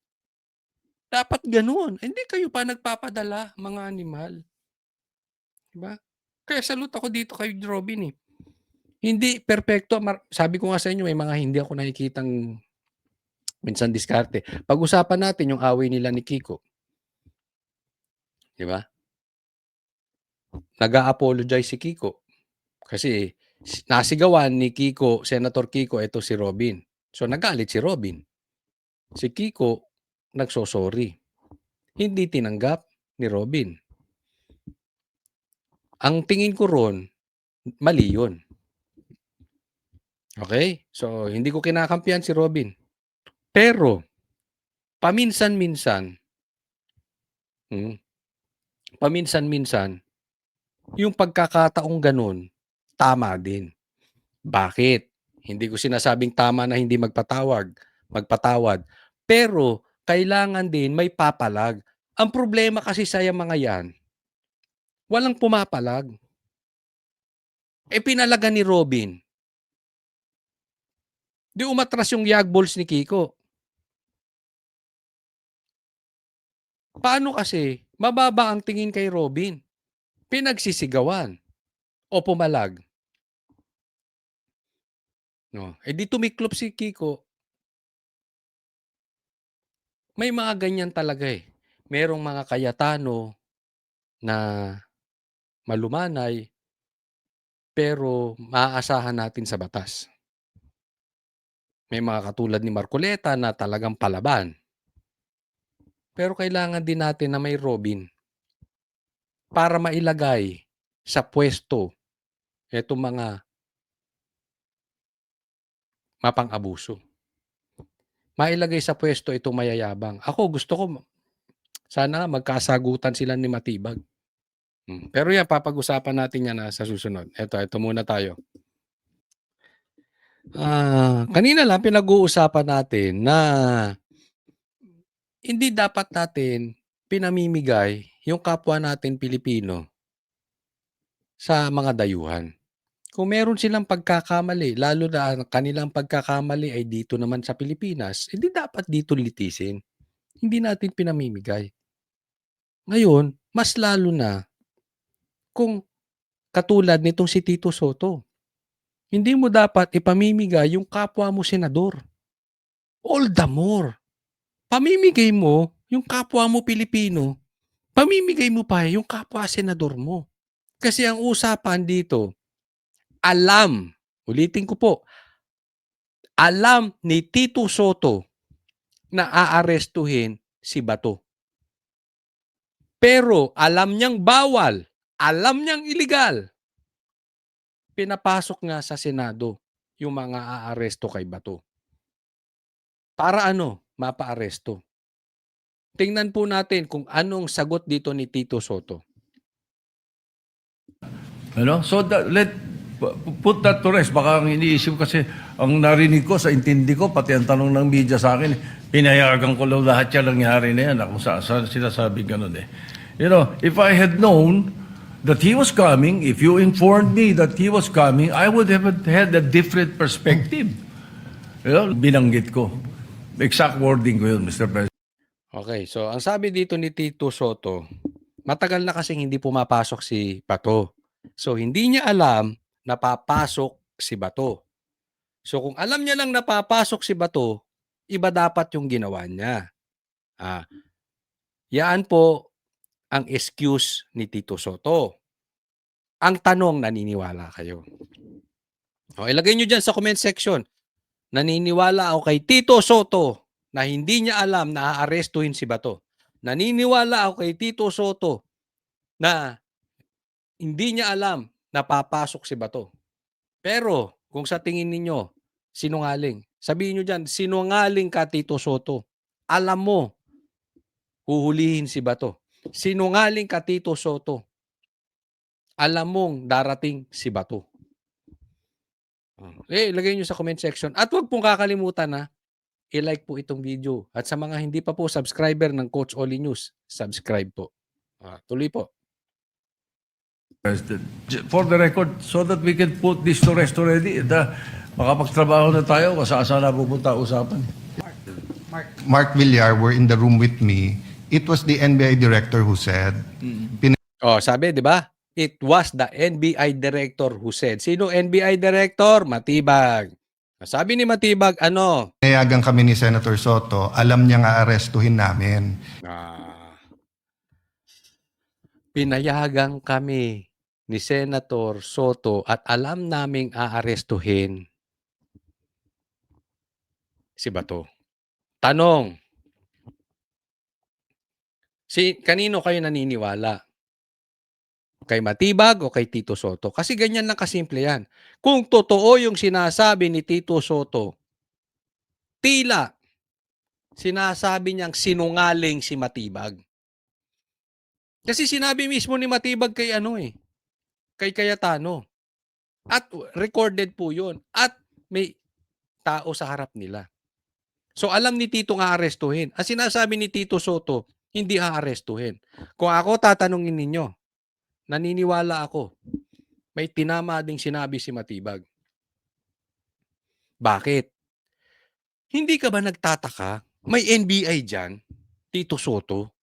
Dapat ganun. Hindi kayo pa nagpapadala, mga animal. Diba? Kaya salute ako dito kay Robin eh. Hindi perfecto. Sabi ko nga sa inyo, may mga hindi ako nakikitang minsan diskarte. Pag-usapan natin yung away nila ni Kiko. Di ba? Nag-a-apologize si Kiko. Kasi nasigawan ni Kiko, Senator Kiko, ito si Robin. So nagalit si Robin. Si Kiko, nagsosorry. Hindi tinanggap ni Robin. Ang tingin ko ron, mali yun. Okay? So, hindi ko kinakampihan si Robin. Pero, paminsan-minsan, yung pagkakataong ganun, tama din. Bakit? Hindi ko sinasabing tama na hindi magpatawad. Pero, kailangan din may papalag. Ang problema kasi sa mga yan, walang pumapalag. Pinalaga ni Robin. Di umatras yung yagballs ni Kiko. Paano kasi mababa ang tingin kay Robin? Pinagsisigawan o pumalag? No. Di tumiklop si Kiko. May mga ganyan talaga eh. Merong mga kayatano na malumanay pero maaasahan natin sa batas. May mga katulad ni Marcoleta na talagang palaban. Pero kailangan din natin na may Robin para mailagay sa pwesto itong mga mapang-abuso. Mailagay sa pwesto itong mayayabang. Ako gusto ko sana magkasagutan sila ni Matibag. Pero yan, papag-usapan natin yan sa susunod. Ito muna tayo. Kanina lang pinag-uusapan natin na hindi dapat natin pinamimigay yung kapwa natin Pilipino sa mga dayuhan. Kung meron silang pagkakamali, lalo na ang kanilang pagkakamali ay dito naman sa Pilipinas, hindi dapat dito litisin. Hindi natin pinamimigay. Ngayon, Mas lalo na kung katulad nitong si Tito Soto. Hindi mo dapat ipamimigay yung kapwa mo senador. All the more. Pamimigay mo yung kapwa mo Pilipino, pamimigay mo pa yung kapwa senador mo. Kasi ang usapan dito, ulitin ko po, alam ni Tito Soto na aarestuhin si Bato. Pero alam niyang bawal, alam niyang illegal. Pinapasok nga sa Senado yung mga aaresto kay Bato. Para ano? Mapa-aresto. Tingnan po natin kung anong sagot dito ni Tito Soto. So put that to rest. Baka ang iniisip kasi, ang narinig ko, sa intindi ko, pati ang tanong ng media sa akin, pinayagan ko lang lahat yan nangyari na yan. Kung saan sinasabi ganun eh. If I had known that he was coming, if you informed me that he was coming, I would have had a different perspective. Binanggit ko. Exact wording ko yun, Mr. President. Okay, so ang sabi dito ni Tito Soto, matagal na kasing hindi pumapasok si Bato. So hindi niya alam na papasok si Bato. So kung alam niya lang na papasok si Bato, iba dapat yung ginawa niya. Yaan po ang excuse ni Tito Soto. Ang tanong, naniniwala kayo? O, ilagay nyo dyan sa comment section. Naniniwala ako kay Tito Soto na hindi niya alam na aarestuhin si Bato. Naniniwala ako kay Tito Soto na hindi niya alam na papasok si Bato. Pero kung sa tingin ninyo, sinungaling, sabihin nyo dyan, sinungaling ka Tito Soto. Alam mo, huhulihin si Bato. Sinungaling ka Tito Soto. Alam mong darating si Bato. Ilagay nyo sa comment section. At huwag pong kakalimutan na i-like po itong video. At sa mga hindi pa po subscriber ng Coach Oli News, subscribe po. Tuloy po. President. For the record, so that we can put this to rest already, makapagtrabaho na tayo, kasaan na pupunta usapan. Mark Villar were in the room with me. It was the NBI director who said, Sabi, di ba? It was the NBI director who said. Sino NBI director? Matibag. Sabi ni Matibag, ano? pinayagan kami ni Senator Soto, alam niyang aarestuhin namin. Pinayagan kami ni Senator Soto at alam naming aarestuhin si Bato. Tanong, kanino kayo naniniwala? Kay Matibag o kay Tito Soto? Kasi ganyan lang kasimple yan. Kung totoo yung sinasabi ni Tito Soto, tila sinasabi niyang sinungaling si Matibag. Kasi sinabi mismo ni Matibag kay kay Cayetano. At recorded po yun. At may tao sa harap nila. So alam ni Tito nga arestuhin. Ang sinasabi ni Tito Soto, hindi aarestuhin. Kung ako tatanungin ninyo, naniniwala ako, may tinama ding sinabi si Matibag. Bakit? Hindi ka ba nagtataka? May NBI dyan, Tito Soto.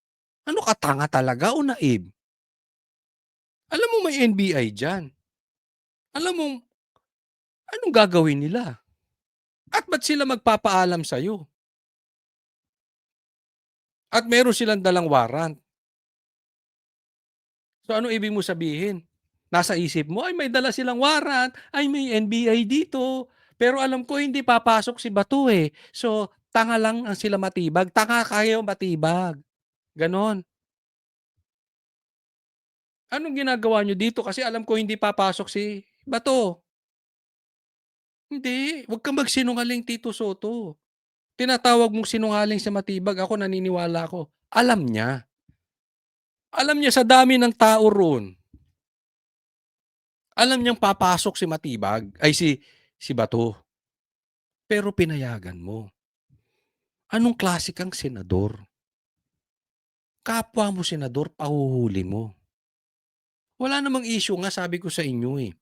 Ano ka, tanga talaga o naib? Alam mo may NBI dyan. Alam mo, anong gagawin nila? At ba't sila magpapaalam sa'yo? At meron silang dalang warrant. So ano ibig mo sabihin? Nasa isip mo, ay may dala silang warrant, ay may NBI dito. Pero alam ko hindi papasok si Bato eh. So tanga lang ang sila Matibag. Tanga kayo Matibag. Ganon. Anong ginagawa nyo dito? Kasi alam ko hindi papasok si Bato. Hindi. Huwag kang magsinungaling, Tito Soto. Tinatawag mong sinungaling si Matibag. Ako naniniwala ko. Alam niya. Alam niya sa dami ng tao roon. Alam niyang papasok si Matibag. Ay si Bato. Pero pinayagan mo. Anong klase kang senador? Kapwa mo senador, pahuhuli mo. Wala namang issue nga, sabi ko sa inyo eh.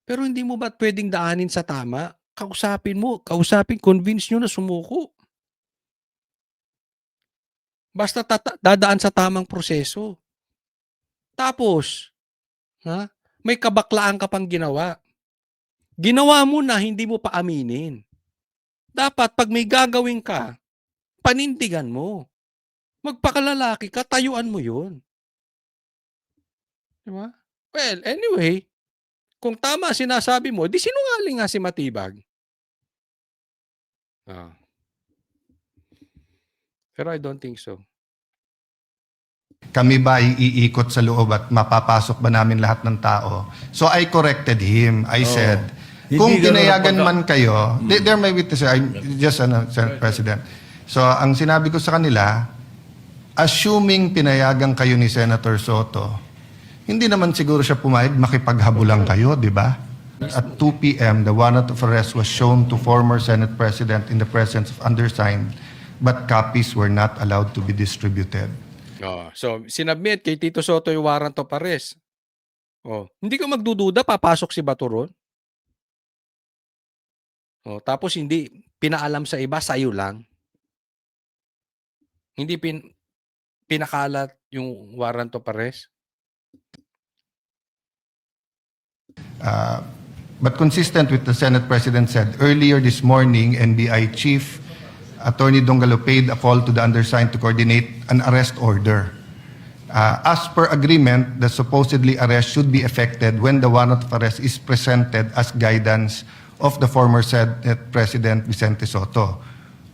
Pero hindi mo ba pwedeng daanin sa tama? Kausapin mo. Convince nyo na sumuko. Basta dadaan sa tamang proseso. Tapos, may kabaklaan ka pang ginawa. Ginawa mo na, hindi mo pa aminin. Dapat pag may gagawin ka, panindigan mo. Magpakalalaki ka, tayuan mo yun. Diba? Well, anyway, kung tama sinasabi mo, di sinungaling nga si Matibag. Pero I don't think so. Kami ba ay iikot sa loob at mapapasok ba namin lahat ng tao? So I corrected him. I said, kung Hindi ganun ang pinayagan man kayo, they're my witnesses. I'm just Senate President. So ang sinabi ko sa kanila, assuming pinayagan kayo ni Senator Soto, hindi naman siguro siya pumayag makipaghabulan kayo, di ba? At 2 p.m., the warrant of arrest was shown to former Senate President in the presence of undersigned, but copies were not allowed to be distributed. So, sinabmit kay Tito Soto yung warrant of arrest. Hindi ka magdududa, papasok si Bato ron. Tapos hindi pinaalam sa iba, sa'yo lang. Hindi pinakalat yung warrant of arrest. But consistent with the Senate President said, earlier this morning, NBI Chief Attorney Dongalo paid a call to the undersigned to coordinate an arrest order. As per agreement, the supposedly arrest should be effected when the warrant of arrest is presented as guidance of the former Senate President Vicente Soto.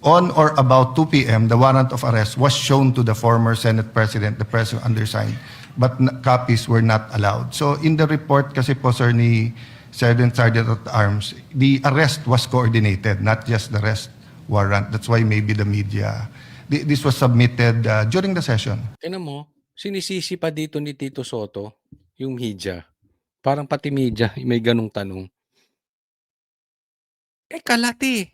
On or about 2 p.m., the warrant of arrest was shown to the former Senate President, the President undersigned, but copies were not allowed. So in the report kasi po, sir, ni Sergeant at Arms, the arrest was coordinated, not just the arrest warrant. That's why maybe the media, this was submitted during the session. Tingnan mo, sinisisi pa dito ni Tito Soto yung media. Parang pati media may ganung tanong. Kalati.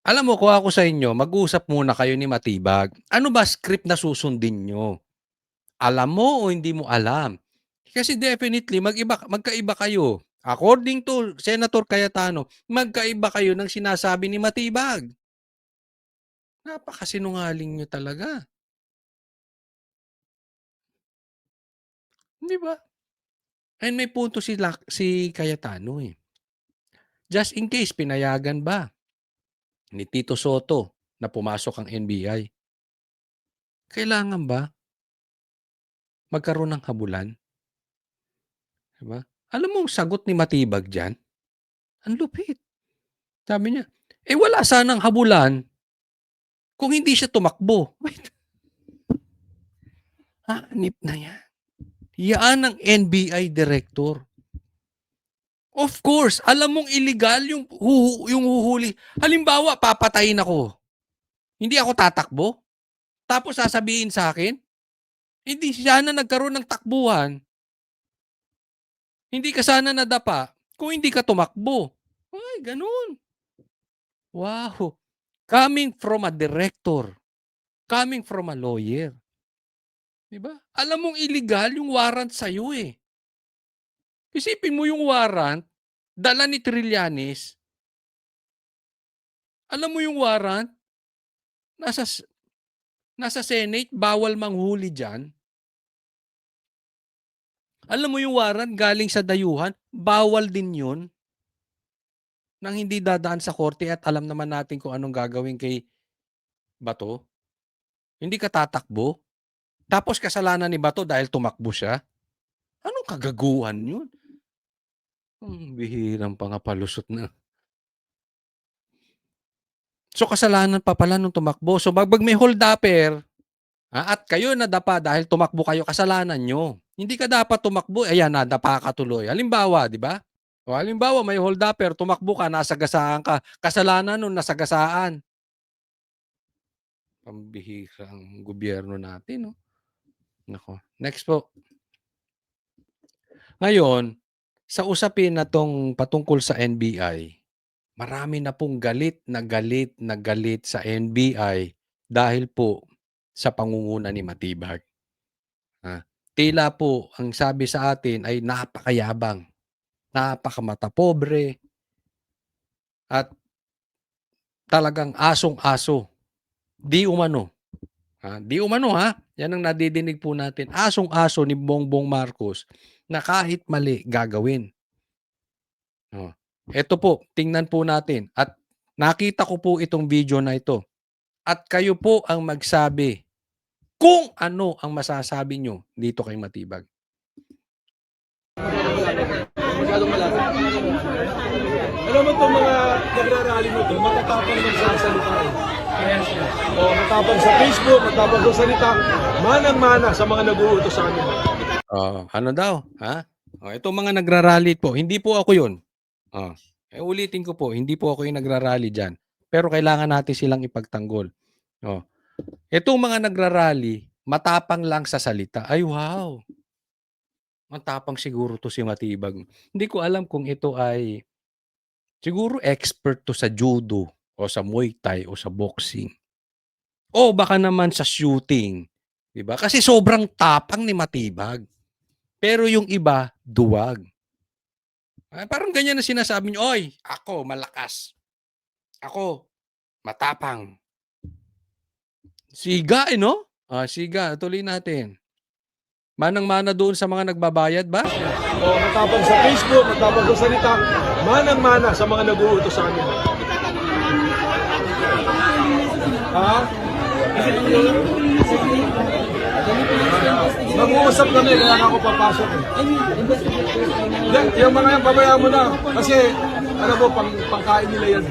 Alam mo, kung ako sa inyo, mag-usap muna kayo ni Matibag. Ano ba script na susundin nyo? Alam mo o hindi mo alam? Kasi definitely, magkaiba kayo. According to Senator Cayetano, magkaiba kayo ng sinasabi ni Matibag. Napakasinungaling nyo talaga. Di ba? And may punto si Cayetano eh. Just in case, pinayagan ba ni Tito Soto na pumasok ang NBI? Kailangan ba magkaroon ng habulan? Diba? Alam mo ang sagot ni Matibag dyan? Ang lupit. Sabi niya, wala sanang habulan kung hindi siya tumakbo. Wait. Hanip na yan. Yan ang NBI director. Of course, alam mong illegal yung huhuli. Halimbawa, papatayin ako. Hindi ako tatakbo. Tapos sasabihin sa akin, hindi sana nagkaroon ng takbuhan. Hindi ka sana nadapa kung hindi ka tumakbo. Ay, ganun. Wow. Coming from a director. Coming from a lawyer. Diba? Alam mong illegal yung warrant sa'yo eh. Isipin mo yung warrant, dala ni Trillanes. Alam mo yung warrant, nasa Senate, bawal manghuli dyan. Alam mo yung warrant, galing sa dayuhan, bawal din yun. Nang hindi dadaan sa korte at alam naman natin kung anong gagawin kay Bato. Hindi ka tatakbo. Tapos kasalanan ni Bato dahil tumakbo siya. Anong kagaguhan yun? Bihirang pangapalusot na. So kasalanan pa pala nung tumakbo. So pag may hold-upper, at kayo nadapa dahil tumakbo kayo, kasalanan nyo. Hindi ka dapat tumakbo, ayan, nadapa ka tuloy. Halimbawa, di ba? O halimbawa, may hold-upper, tumakbo ka, nasagasaan ka. Kasalanan nun, nasagasaan. Pambihirang gobyerno natin, no? Nako. Next po. Ngayon, sa usapin na tong patungkol sa NBI, marami na pong galit na galit sa NBI dahil po sa pangunguna ni Matibag. Tila po, ang sabi sa atin ay napakayabang, napakamatapobre, at talagang asong-aso, di umano, Di umano yan ang nadidinig po natin. Asong-aso ni Bongbong Marcos na kahit mali gagawin. Ito po, tingnan po natin. At nakita ko po itong video na ito. At kayo po ang magsabi kung ano ang masasabi nyo dito kay Matibag. Masyadong malapit. Alam mo itong mga nagrarally mo doon, matatapang magsasalita eh. O matapang sa Facebook, matapang sa salita, manang-mana sa mga nag-uutos sa kanila. Ano daw? Itong mga nagrarally po, hindi po ako yun. Ulitin ko po, hindi po ako yung nagrarally dyan. Pero kailangan natin silang ipagtanggol. Itong mga nagrarally, matapang lang sa salita. Ay, wow! Matapang siguro to si Matibag. Hindi ko alam kung ito ay siguro expert to sa judo o sa Muay Thai o sa boxing. O baka naman sa shooting. Diba? Kasi sobrang tapang ni Matibag. Pero yung iba, duwag. Parang ganyan na sinasabi niyo, oy, ako malakas. Ako matapang. Siga, no? Siga, tuloy natin. Manang-mana doon sa mga nagbabayad ba? O matapang sa Facebook, matapang sa salita, manang-mana sa mga nag-uutos sa kanila. Mag-uusap kami, kaya ako papasok eh. Yung mga yan, pabayaan mo na. Kasi, alam mo, pangkain nila yan.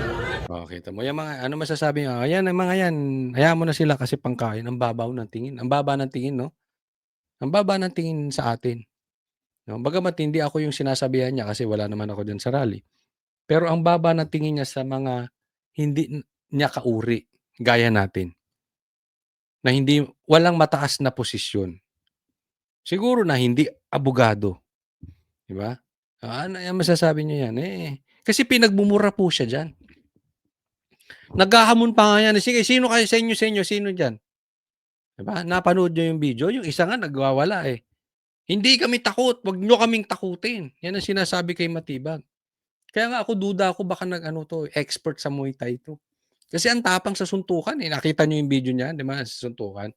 Kita mo. Yung mga, ano masasabi nyo? Ayan, mga yan. Hayaan mo na sila kasi pangkain. Ang babaw ng tingin. Ang baba ng tingin, no? Ang baba ng tingin sa atin. No? Bagamat hindi ako yung sinasabihan niya kasi wala naman ako dyan sa rally. Pero ang baba ng tingin niya sa mga hindi niya kauri, gaya natin. Na hindi, walang mataas na posisyon. Siguro na hindi abogado. Diba? Ano yung masasabi niyo yan? Kasi pinagmumura po siya dyan. Naghahamon pa nga yan. Sige, sino kayo sa inyo? Sino dyan? Diba? Napanood nyo yung video. Yung isa nga nagwawala eh. Hindi kami takot. Wag nyo kaming takutin. Yan ang sinasabi kay Matibag. Kaya nga ako duda ako baka expert sa Muay Thai to. Kasi ang tapang sa suntukan eh. Nakita nyo yung video niya, di ba? Sa suntukan.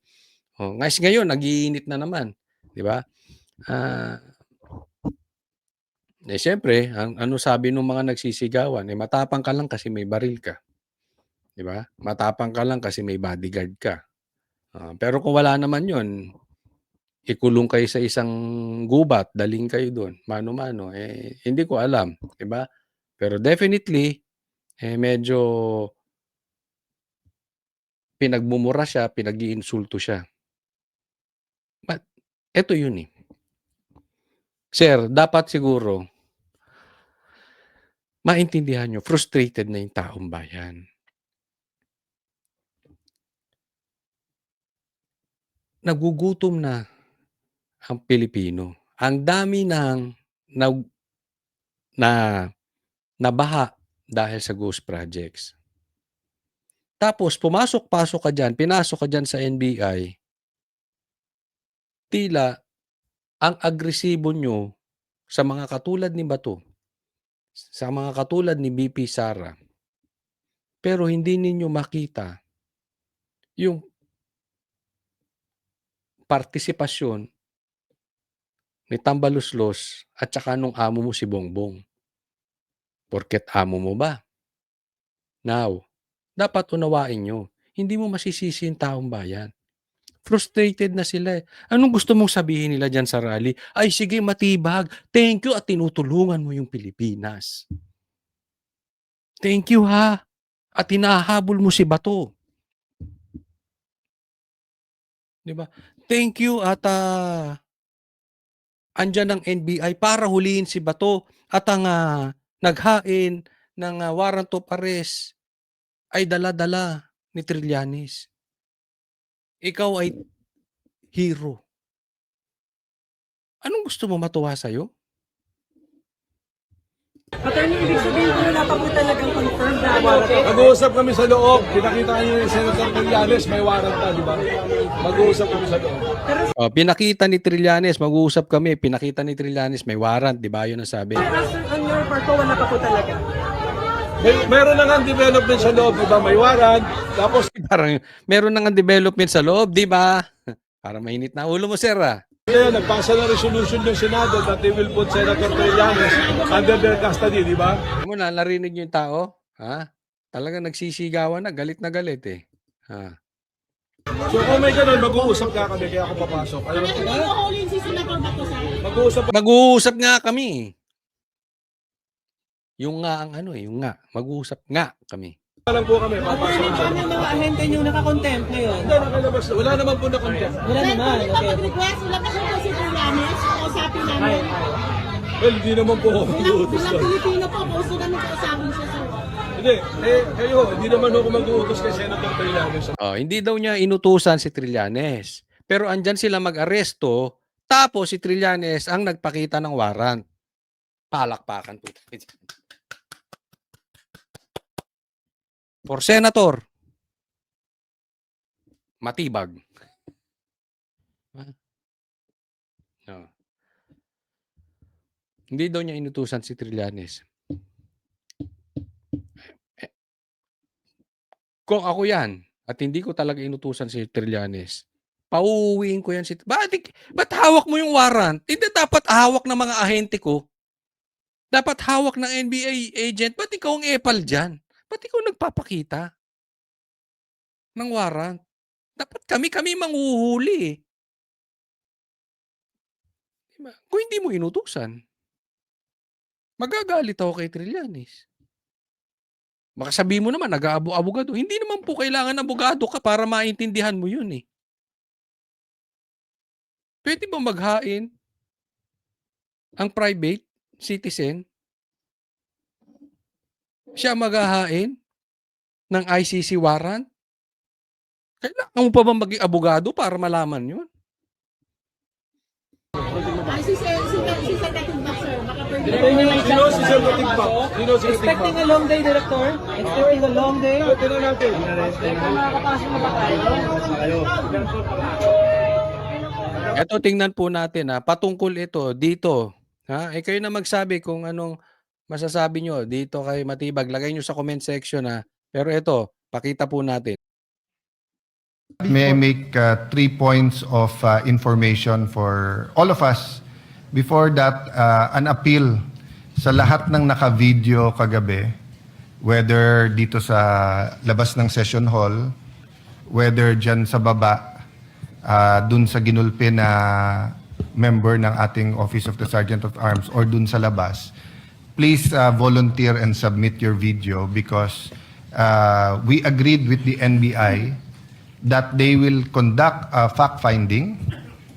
Ngayon, nag-iinit na naman. Di ba? Siyempre, ano sabi ng mga nagsisigawan? Matapang ka lang kasi may baril ka. Di ba? Matapang ka lang kasi may bodyguard ka. Pero kung wala naman yun, ikulong kayo sa isang gubat, daling kayo doon, mano-mano, hindi ko alam. Di ba? Pero definitely, medyo pinagmumura siya, pinag-iinsulto siya. But, eto yun eh. Sir, dapat siguro, maintindihan nyo, frustrated na yung taong bayan. Nagugutom na ang Pilipino. Ang dami ng nabaha dahil sa ghost projects. Tapos, pumasok-pasok ka dyan, pinasok ka dyan sa NBI, tila ang agresibo nyo sa mga katulad ni Bato, sa mga katulad ni BP Sara, pero hindi ninyo makita yung partisipasyon ni Tambaluslos at saka nung amo mo si Bongbong. Porket amo mo ba? Now, dapat unawain nyo. Hindi mo masisisi yung taong bayan. Frustrated na sila eh. Anong gusto mong sabihin nila dyan sa rally? Ay sige Matibag, thank you at tinutulungan mo yung Pilipinas. Thank you ha. At hinahabol mo si Bato. Diba? Thank you at andyan ang NBI para huliin si Bato at ang naghain ng warrant of arrest ay dala-dala ni Trillanes. Ikaw ay hero. Anong gusto mo matuwa sa'yo? Attorney, ibig sabihin ko wala pa po talagang confirmed na Mag-uusap kami sa loob. Pinakita niyo yung Senator Trillanes, may warrant pa, di ba? Mag-uusap kami sa loob. Pinakita ni Trillanes, mag-uusap kami. Pinakita ni Trillanes, may warrant, di ba? Yun ang sabi. On your part po, wala pa po talaga. Meron na nga development sa loob, di ba? May warrant, tapos Parang meron na nga development sa loob, di ba? Para mainit na ulo mo, sir, ah. kaya nagpasa ng resolution ng Senado that they will put Senator Trillanes under their custody, di ba? Alam mo na, narinig niyo yung tao? Ha? Talagang nagsisigawan na galit eh. Ha? So kung may ganun, mag-uusap ka kami, kaya ako papasok. Mag-uusap Mag-uusap nga kami. Yung nga ang ano eh, yung nga. Mag-uusap nga kami. lang po kami, papasok. Paano yung mga ahente nyo nakakontempt ngayon? Hindi, nakalabas na. Wala naman po na content. Wala naman. Okay. Request, wala pa siya si Trillanes. Kausapin namin. Well, hindi naman po ako mag-uutos Walang doon. Pilipino po. Gusto namin kausapin siya, sir. Hindi, kayo, hindi naman ako mag-uutos kay Senator Trillanes. Oh, hindi daw niya inutusan si Trillanes. Pero andyan sila mag-aresto, tapos si Trillanes ang nagpakita ng warrant. Palakpakan po. For Senator, Matibag. No. Hindi daw niya inutusan si Trillanes. Kung ako yan, at hindi ko talaga inutusan si Trillanes, pauuwiin ko yan si... Ba't hawak mo yung warrant? Hindi dapat hawak ng mga ahente ko. Dapat hawak ng NBI agent. Ba't ikaw ang epal dyan? Ba't ikaw nagpapakita ng warrant? Dapat kami manghuhuli eh. Diba? Kung hindi mo inutusan, magagalit ako kay Trillanes. Baka sabihin mo naman, nag-abogado. Hindi naman po kailangan abogado ka para maintindihan mo yun eh. Pwede ba maghain ang private citizen? Siya maghahain ng ICC warrant? Kailangan mo pa ba maging abogado para malaman yun? Ay, si Sir Katigbak, sir. Baka pwede Sino si Sir Katigbak? Sino si Expecting a long day, Director. Expecting a long day. Tignan natin. Makakapasok na ba tayo? Ito, tingnan po natin ha. Patungkol ito dito. Ha? Kayo na magsabi kung anong masasabi nyo dito kay Matibag. Lagay nyo sa comment section ha. Pero ito, pakita po natin. May I make 3 points of information for all of us. Before that, an appeal sa lahat ng naka-video kagabi, whether dito sa labas ng session hall, whether dyan sa baba, dun sa ginulpi na member ng ating Office of the Sergeant of Arms or dun sa labas, please volunteer and submit your video because we agreed with the NBI that they will conduct a fact-finding.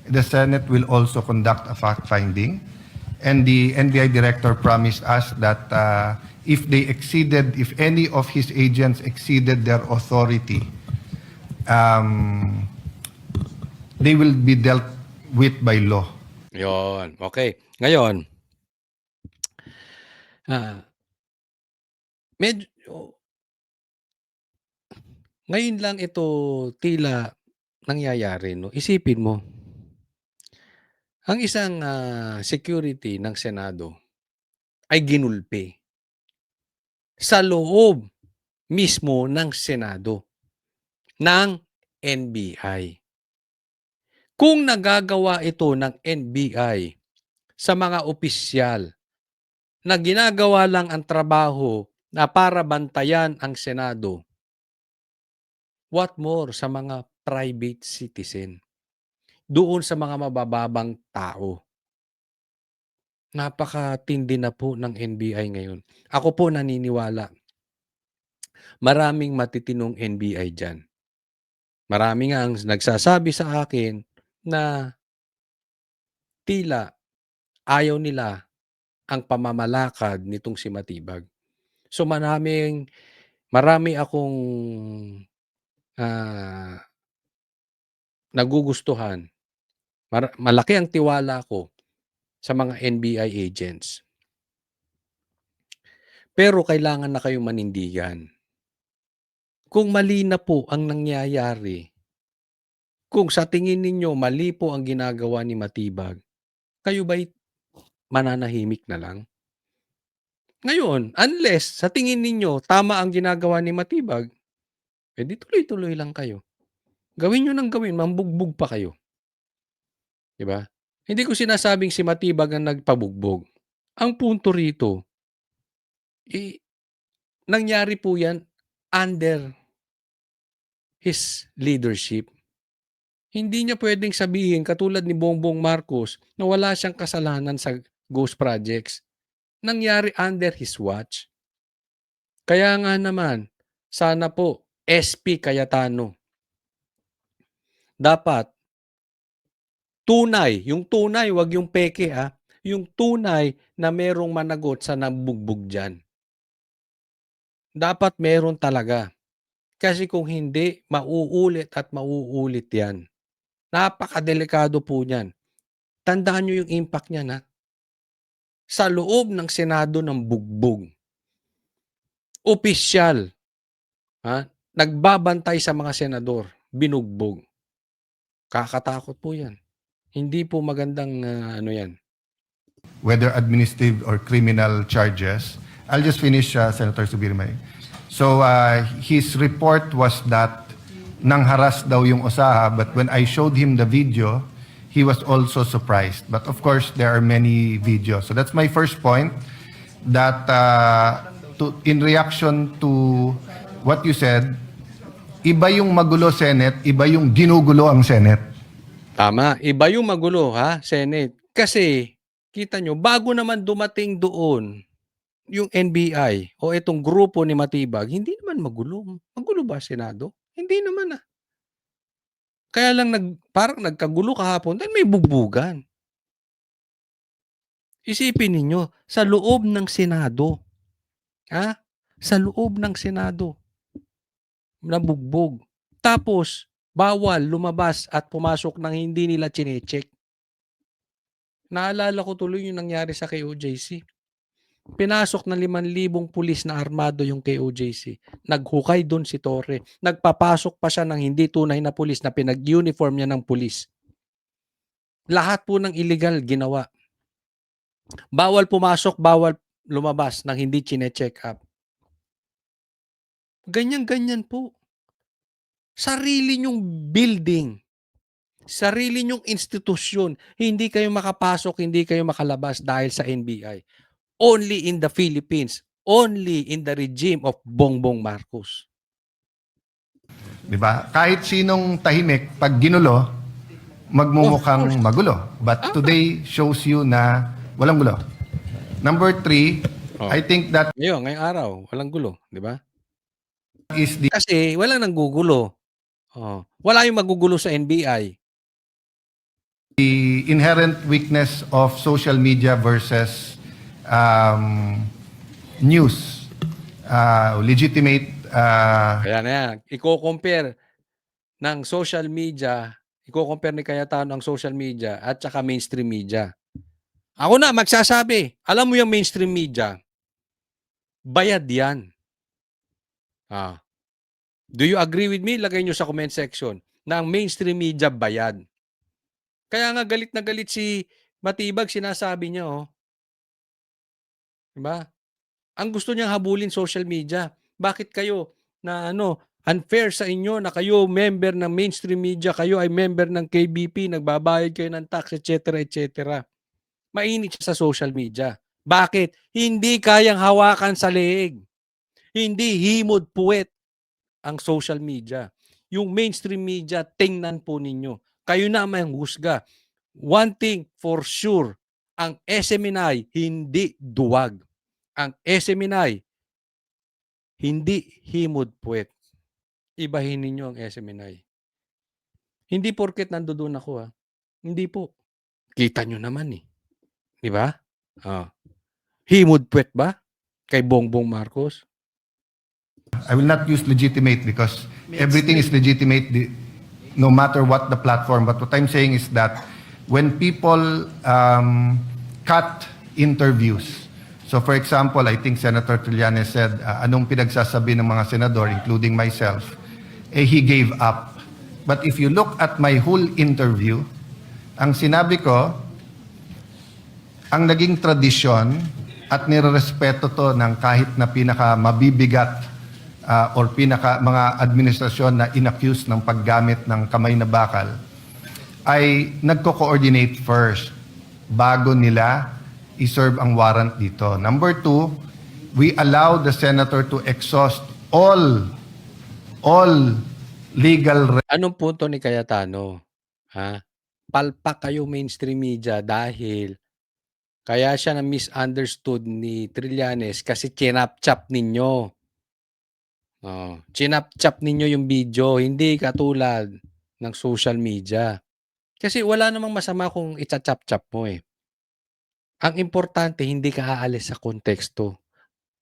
The Senate will also conduct a fact-finding. And the NBI director promised us that if any of his agents exceeded their authority, they will be dealt with by law. Yon. Okay. Ngayon, ngayon lang ito tila nangyayari. No? Isipin mo, ang isang security ng Senado ay ginulpi sa loob mismo ng Senado ng NBI. Kung nagagawa ito ng NBI sa mga opisyal na ginagawa lang ang trabaho na para bantayan ang Senado, what more sa mga private citizen? Doon sa mga mabababang tao. Napakatindi na po ng NBI ngayon. Ako po naniniwala. Maraming matitinong NBI dyan. Marami nga ang nagsasabi sa akin na tila ayaw nila ang pamamalakad nitong si Matibag. So marami akong nagugustuhan. Malaki ang tiwala ko sa mga NBI agents. Pero kailangan na kayong manindigan. Kung mali na po ang nangyayari, kung sa tingin ninyo mali po ang ginagawa ni Matibag, kayo ba'y mananahimik na lang? Ngayon, unless sa tingin ninyo tama ang ginagawa ni Matibag, di tuloy-tuloy lang kayo. Gawin nyo ng gawin, mambugbog pa kayo. 'Di ba? Hindi ko sinasabing si Matibag ang nagpabugbog. Ang punto rito, nangyari po yan under his leadership. Hindi niya pwedeng sabihin katulad ni Bongbong Marcos na wala siyang kasalanan sa ghost projects. Nangyari under his watch. Kaya nga naman, sana po, SP Cayetano. Dapat, tunay, yung tunay, wag yung peke yung tunay na merong managot sa nabugbog dyan. Dapat meron talaga. Kasi kung hindi, mauulit at mauulit yan. Napakadelikado po niyan. Tandaan nyo yung impact niyan sa loob ng Senado ng bugbog. Opisyal, nagbabantay sa mga senador, binugbog. Kakatakot po yan. Hindi po magandang yan. Whether administrative or criminal charges. I'll just finish, Senator Subirmay. So, his report was that nangharas daw yung Osaha, but when I showed him the video, he was also surprised. But of course, there are many videos. So that's my first point, that in reaction to what you said, iba yung magulo Senate, iba yung ginugulo ang Senate. Tama, iba yung magulo Senate. Kasi, kita nyo, bago naman dumating doon yung NBI o itong grupo ni Matibag, hindi naman magulo. Magulo ba Senado? Hindi naman Kaya lang parang nagkagulo kahapon dahil may bugbugan. Isipin ninyo, sa loob ng Senado. Sa loob ng Senado. Nabugbog. Tapos, bawal lumabas at pumasok nang hindi nila chinecheck. Naalala ko tuloy yung nangyari sa KOJC. Pinasok ng 5,000 pulis na armado yung KOJC. Naghukay doon si Torre. Nagpapasok pa siya ng hindi tunay na pulis na pinag-uniform niya ng pulis. Lahat po ng illegal ginawa. Bawal pumasok, bawal lumabas nang hindi chine-check up. Ganyan-ganyan po. Sarili nyong building, sarili nyong institusyon, hindi kayo makapasok, hindi kayo makalabas dahil sa NBI. Only in the Philippines, only in the regime of Bongbong Marcos. Diba? Kahit sinong tahimik, pag ginulo, magmumukhang magulo. But today shows you na walang gulo. Number 3, I think that ngayong araw, walang gulo, di ba? Is the kasi walang nanggugulo. Wala yung magugulo sa NBI. The inherent weakness of social media versus news, legitimate. Kaya na yan. Iko-compare ng social media, iko-compare ni Cayetano ang social media at saka mainstream media. Ako na magsasabi, alam mo yung mainstream media, bayad yan. Do you agree with me? Lagay nyo sa comment section na ang mainstream media bayad. Kaya nga galit na galit si Matibag, sinasabi niya, diba? Ang gusto niyang habulin social media. Bakit kayo na unfair sa inyo na kayo member ng mainstream media, kayo ay member ng KBP, nagbabayad kayo ng tax, etc., etc. Mainit siya sa social media. Bakit? Hindi kayang hawakan sa leeg. Hindi himod puwet ang social media. Yung mainstream media, tingnan po ninyo. Kayo na may husga. One thing for sure, ang SMNI hindi duwag. Ang SMNI hindi himod puwet. Ibahin ninyo ang SMNI. Hindi porket nandoon ako Hindi po. Kita nyo naman Di ba? Himod puwet ba? Kay Bongbong Marcos? I will not use legitimate because everything is legitimate no matter what the platform. But what I'm saying is that when people cut interviews, so for example, I think Senator Trillanes said, anong pinagsasabi ng mga senador, including myself, he gave up. But if you look at my whole interview, ang sinabi ko, ang naging tradisyon at nirerespeto to ng kahit na pinaka mabibigat or pinaka mga administrasyon na inaccuse ng paggamit ng kamay na bakal, ay nagko-coordinate first bago nila i-serve ang warrant dito. Number 2, we allow the senator to exhaust all legal. Anong punto ni Cayetano? Ha? Palpak kayo mainstream media dahil kaya siya na misunderstood ni Trillanes kasi chinap-chap ninyo. Chinap-chap ninyo yung video, hindi katulad ng social media. Kasi wala namang masama kung itcha-chap-chap mo eh. Ang importante, hindi ka aalis sa konteksto.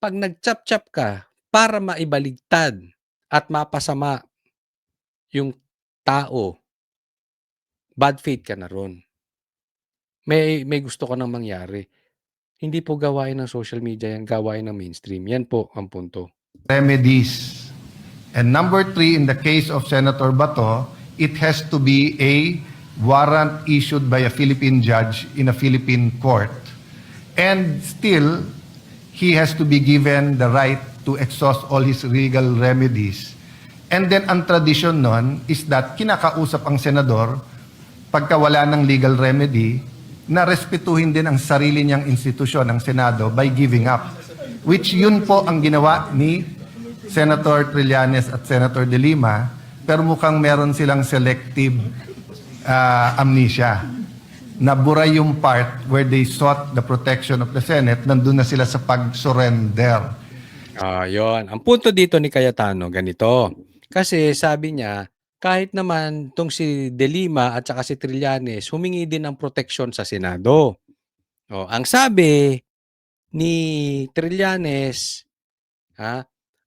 Pag nag-chap-chap ka, para maibaligtad at mapasama yung tao, bad faith ka na ron. May gusto ka nang mangyari. Hindi po gawain ng social media yan, gawain ng mainstream. Yan po ang punto. Remedies. And number 3, in the case of Senator Bato, it has to be a warrant issued by a Philippine judge in a Philippine court. And still, he has to be given the right to exhaust all his legal remedies. And then, ang tradition nun is that kinakausap ang senador pagka wala ng legal remedy na respetuhin din ang sarili niyang institusyon, ang Senado, by giving up. Which yun po ang ginawa ni Senator Trillanes at Senator De Lima, pero mukhang meron silang selective amnesia. Nabura yung part where they sought the protection of the Senate, nandun na sila sa pag-surrender. Yun. Ang punto dito ni Cayetano, ganito. Kasi sabi niya, kahit naman tong si De Lima at saka si Trillanes, humingi din ng proteksyon sa Senado. Ang sabi ni Trillanes,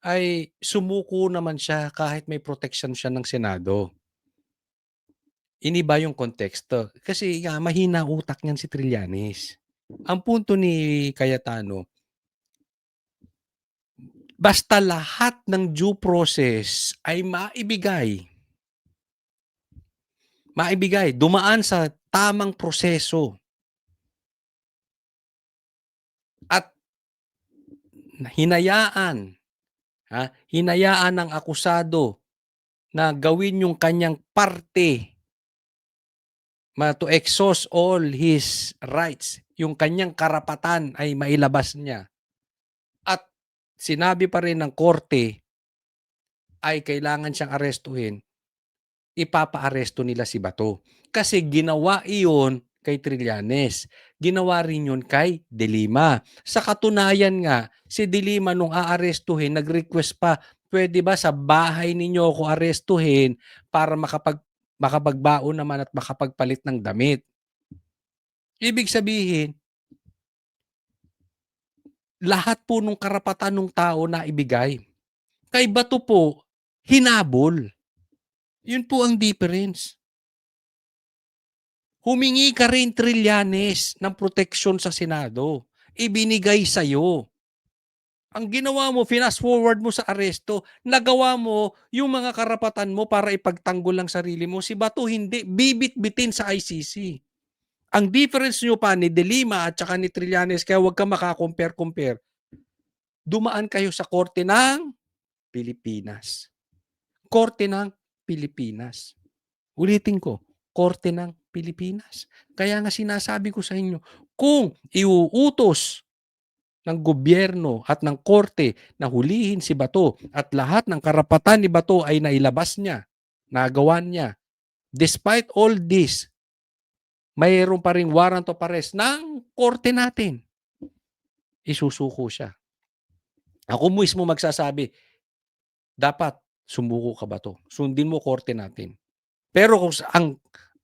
ay sumuko naman siya kahit may protection siya ng Senado. Iniba yung konteksto. Kasi mahina utak niyan si Trillanes. Ang punto ni Cayetano, basta lahat ng due process ay maibigay, dumaan sa tamang proseso at hinayaan ng akusado na gawin yung kanyang parte to exhaust all his rights, yung kanyang karapatan ay mailabas niya. At sinabi pa rin ng korte ay kailangan siyang arestuhin, ipapa-aresto nila si Bato. Kasi ginawa iyon kay Trillanes. Ginawa rin yun kay De Lima. Sa katunayan nga, si De Lima nung aarestuhin, nag-request pa, pwede ba sa bahay ninyo ako arestuhin para makapagbaon naman at makapagpalit ng damit. Ibig sabihin, lahat po nung karapatan ng tao na ibigay. Kay Bato po, hinabol. Yun po ang difference. Humingi ka rin, Trillanes, ng proteksyon sa Senado. Ibinigay sa'yo. Ang ginawa mo, fast forward mo sa aresto, nagawa mo yung mga karapatan mo para ipagtanggol lang sarili mo. Si Bato hindi, bibit-bitin sa ICC. Ang difference nyo pa ni De Lima at saka ni Trillanes, kaya huwag ka makakompare-compare. Dumaan kayo sa Korte ng Pilipinas. Korte ng Pilipinas. Ulitin ko, Korte ng Pilipinas. Kaya nga sinasabi ko sa inyo, kung iuutos ng gobyerno at ng korte na hulihin si Bato at lahat ng karapatan ni Bato ay nailabas niya, nagawa niya, despite all this, mayroon pa ring warrant of arrest ng korte natin. Isusuko siya. Ako mismo magsasabi, dapat sumuko ka ba to? Sundin mo korte natin. Pero kung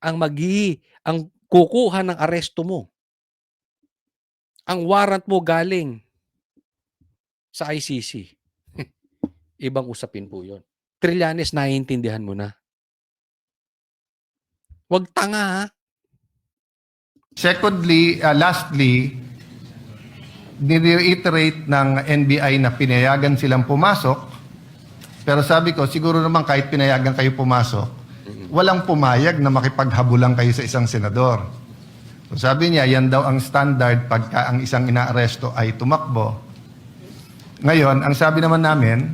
ang kukuha ng aresto mo, ang warrant mo galing sa ICC, ibang usapin po yun. Trillanes, naiintindihan mo na. Huwag tanga, ha? Secondly, lastly, ni-reiterate ng NBI na pinayagan silang pumasok. Pero sabi ko, siguro naman kahit pinayagan kayo pumasok, walang pumayag na makipaghabulan kayo sa isang senador. So sabi niya, yan daw ang standard pagka ang isang inaaresto ay tumakbo. Ngayon, ang sabi naman namin,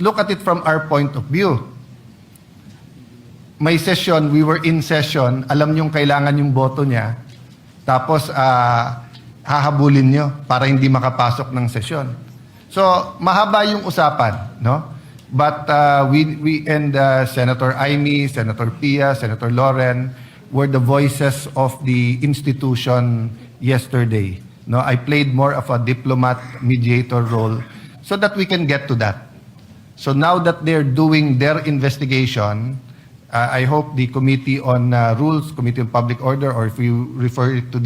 look at it from our point of view. May session, we were in session, alam niyong kailangan yung boto niya, tapos hahabulin niyo para hindi makapasok ng session. So, mahaba yung usapan, no? But we and Senator Amy, Senator Pia, Senator Loren were the voices of the institution yesterday. No, I played more of a diplomat mediator role so that we can get to that. So now that they're doing their investigation, I hope the Committee on Rules, Committee on Public Order, or if you refer it to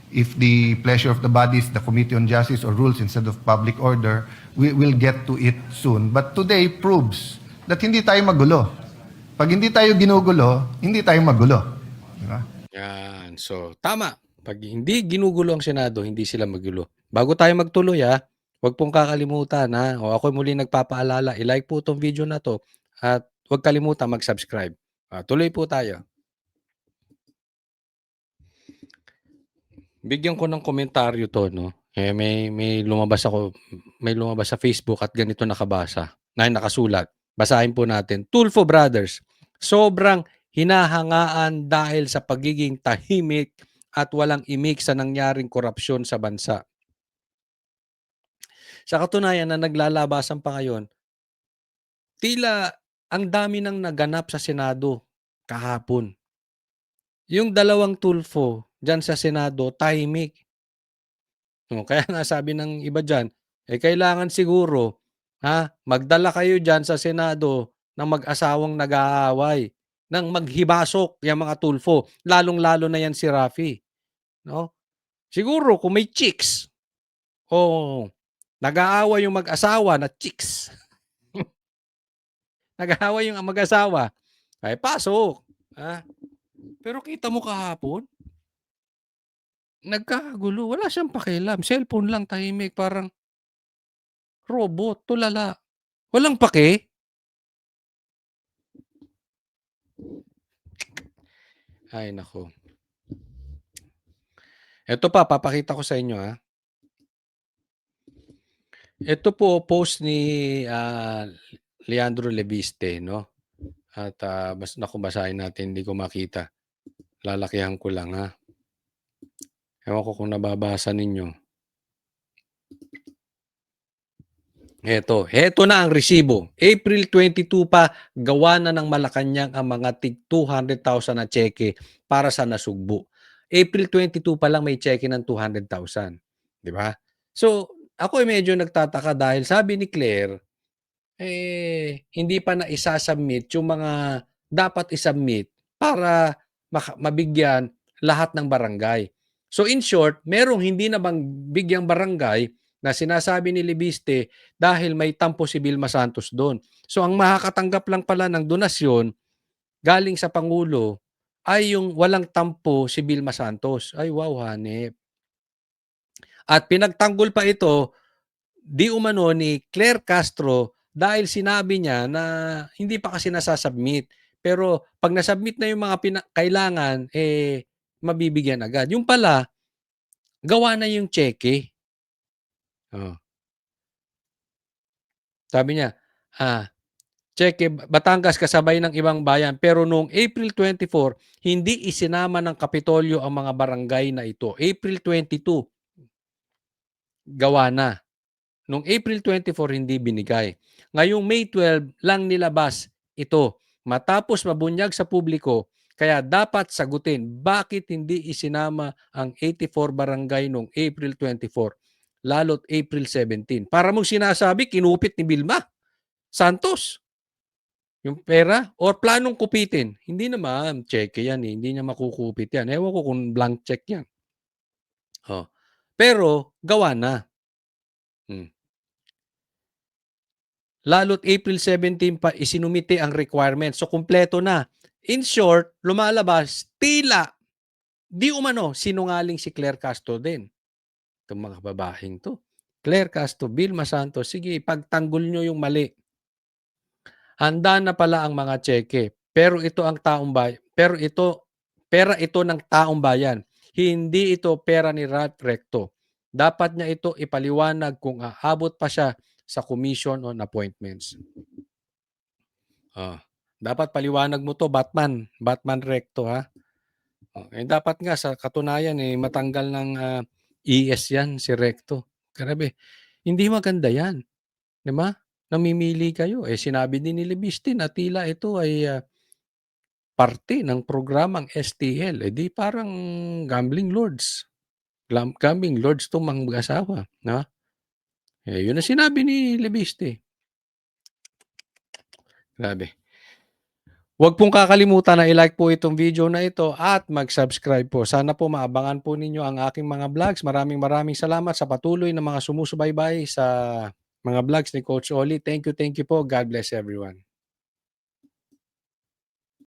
if the pleasure of the body is the Committee on Justice or Rules instead of Public Order, we will get to it soon. But today proves that hindi tayo magulo. Pag hindi tayo ginugulo, hindi tayo magulo. Diba? Yan. So, tama. Pag hindi ginugulo ang Senado, hindi sila magulo. Bago tayo magtuloy, huwag pong kakalimutan, o ako muli nagpapaalala, i-like po itong video na to at huwag kalimutan mag-subscribe. Tuloy po tayo. Bigyan ko ng komentaryo to, no? May lumabas sa Facebook at ganito nakasulat. Basahin po natin. Tulfo Brothers, sobrang hinahangaan dahil sa pagiging tahimik at walang imik sa nangyaring korupsyon sa bansa. Sa katunayan na naglalabasan pa ngayon, tila ang dami nang naganap sa Senado kahapon. Yung dalawang Tulfo dyan sa Senado, tahimik. Kaya nga sabi ng iba dyan, kailangan siguro magdala kayo dyan sa Senado ng mag-asawang nag-aaway, ng maghibasok yung mga Tulfo, lalong-lalo na yan si Raffy. No? Siguro kung may chicks, nag-aaway yung mag-asawa na chicks. Nag-aaway yung mag-asawa, ay pasok. Pero kita mo kahapon, nagkakagulo, wala siyang pakialam. Cellphone lang, tahimik, parang robot, tulala. Walang pake. Ay, nako. Ito pa, papakita ko sa inyo, Ito po, post ni Leandro Lebiste, no? At basahin natin, hindi ko makita. Lalakihan ko lang, Ewan ko kung nababasa ninyo. Heto na ang resibo. April 22 pa, gawa na ng Malacanang ang mga tig 200,000 na cheque para sa nasugbo. April 22 pa lang may cheque ng 200,000. Di ba? So, ako medyo nagtataka dahil sabi ni Claire, hindi pa na isasubmit yung mga dapat isubmit para mabigyan lahat ng barangay. So in short, merong hindi na bang bigyang barangay na sinasabi ni Lebiste dahil may tampo si Vilma Santos doon. So ang makakatanggap lang pala ng donasyon galing sa Pangulo ay yung walang tampo si Vilma Santos. Ay wow, hanep. At pinagtanggol pa ito, di umano ni Claire Castro dahil sinabi niya na hindi pa kasi nasasubmit. Pero pag nasubmit na yung mga kailangan, mabibigyan agad. Yung pala, gawa na yung cheque. Sabi niya, cheque, Batangas kasabay ng ibang bayan. Pero noong April 24, hindi isinama ng Kapitolyo ang mga barangay na ito. April 22, gawa na. Noong April 24, hindi binigay. Ngayong May 12 lang nilabas ito. Matapos mabunyag sa publiko, kaya dapat sagutin bakit hindi isinama ang 84 barangay noong April 24, lalo't April 17. Para mong sinasabi, kinupit ni Vilma Santos yung pera or planong kupitin. Hindi naman, cheque yan. Hindi niya makukupit yan. Ewan ko kung blank check yan. Pero, gawa na. Lalo't April 17 pa isinumite ang requirement. So, kumpleto na. In short, lumalabas, tila, di umano, sinungaling si Claire Castro din. Itong mga babaeng to. Claire Castro, Vilma Santos, sige, pagtanggol nyo yung mali. Handa na pala ang mga cheque. Pero ito ang taong bayan. Pera ito ng taong bayan. Hindi ito pera ni Ralph Recto. Dapat niya ito ipaliwanag kung aabot pa siya sa Commission on Appointments. Dapat paliwanag mo to, Batman. Batman Recto, ha? Dapat nga sa katunayan, matanggal ng ES yan, si Recto. Grabe. Hindi maganda yan. Di ba? Namimili kayo. Sinabi din ni Libiste na tila ito ay parte ng programang STL. Di parang gambling lords. Gambling lords itong mga mag-asawa. No? Yun ang sinabi ni Libiste. Grabe. Huwag pong kakalimutan na i-like po itong video na ito at mag-subscribe po. Sana po maabangan po ninyo ang aking mga vlogs. Maraming salamat sa patuloy na mga sumusubaybay sa mga vlogs ni Coach Oli. Thank you po. God bless everyone.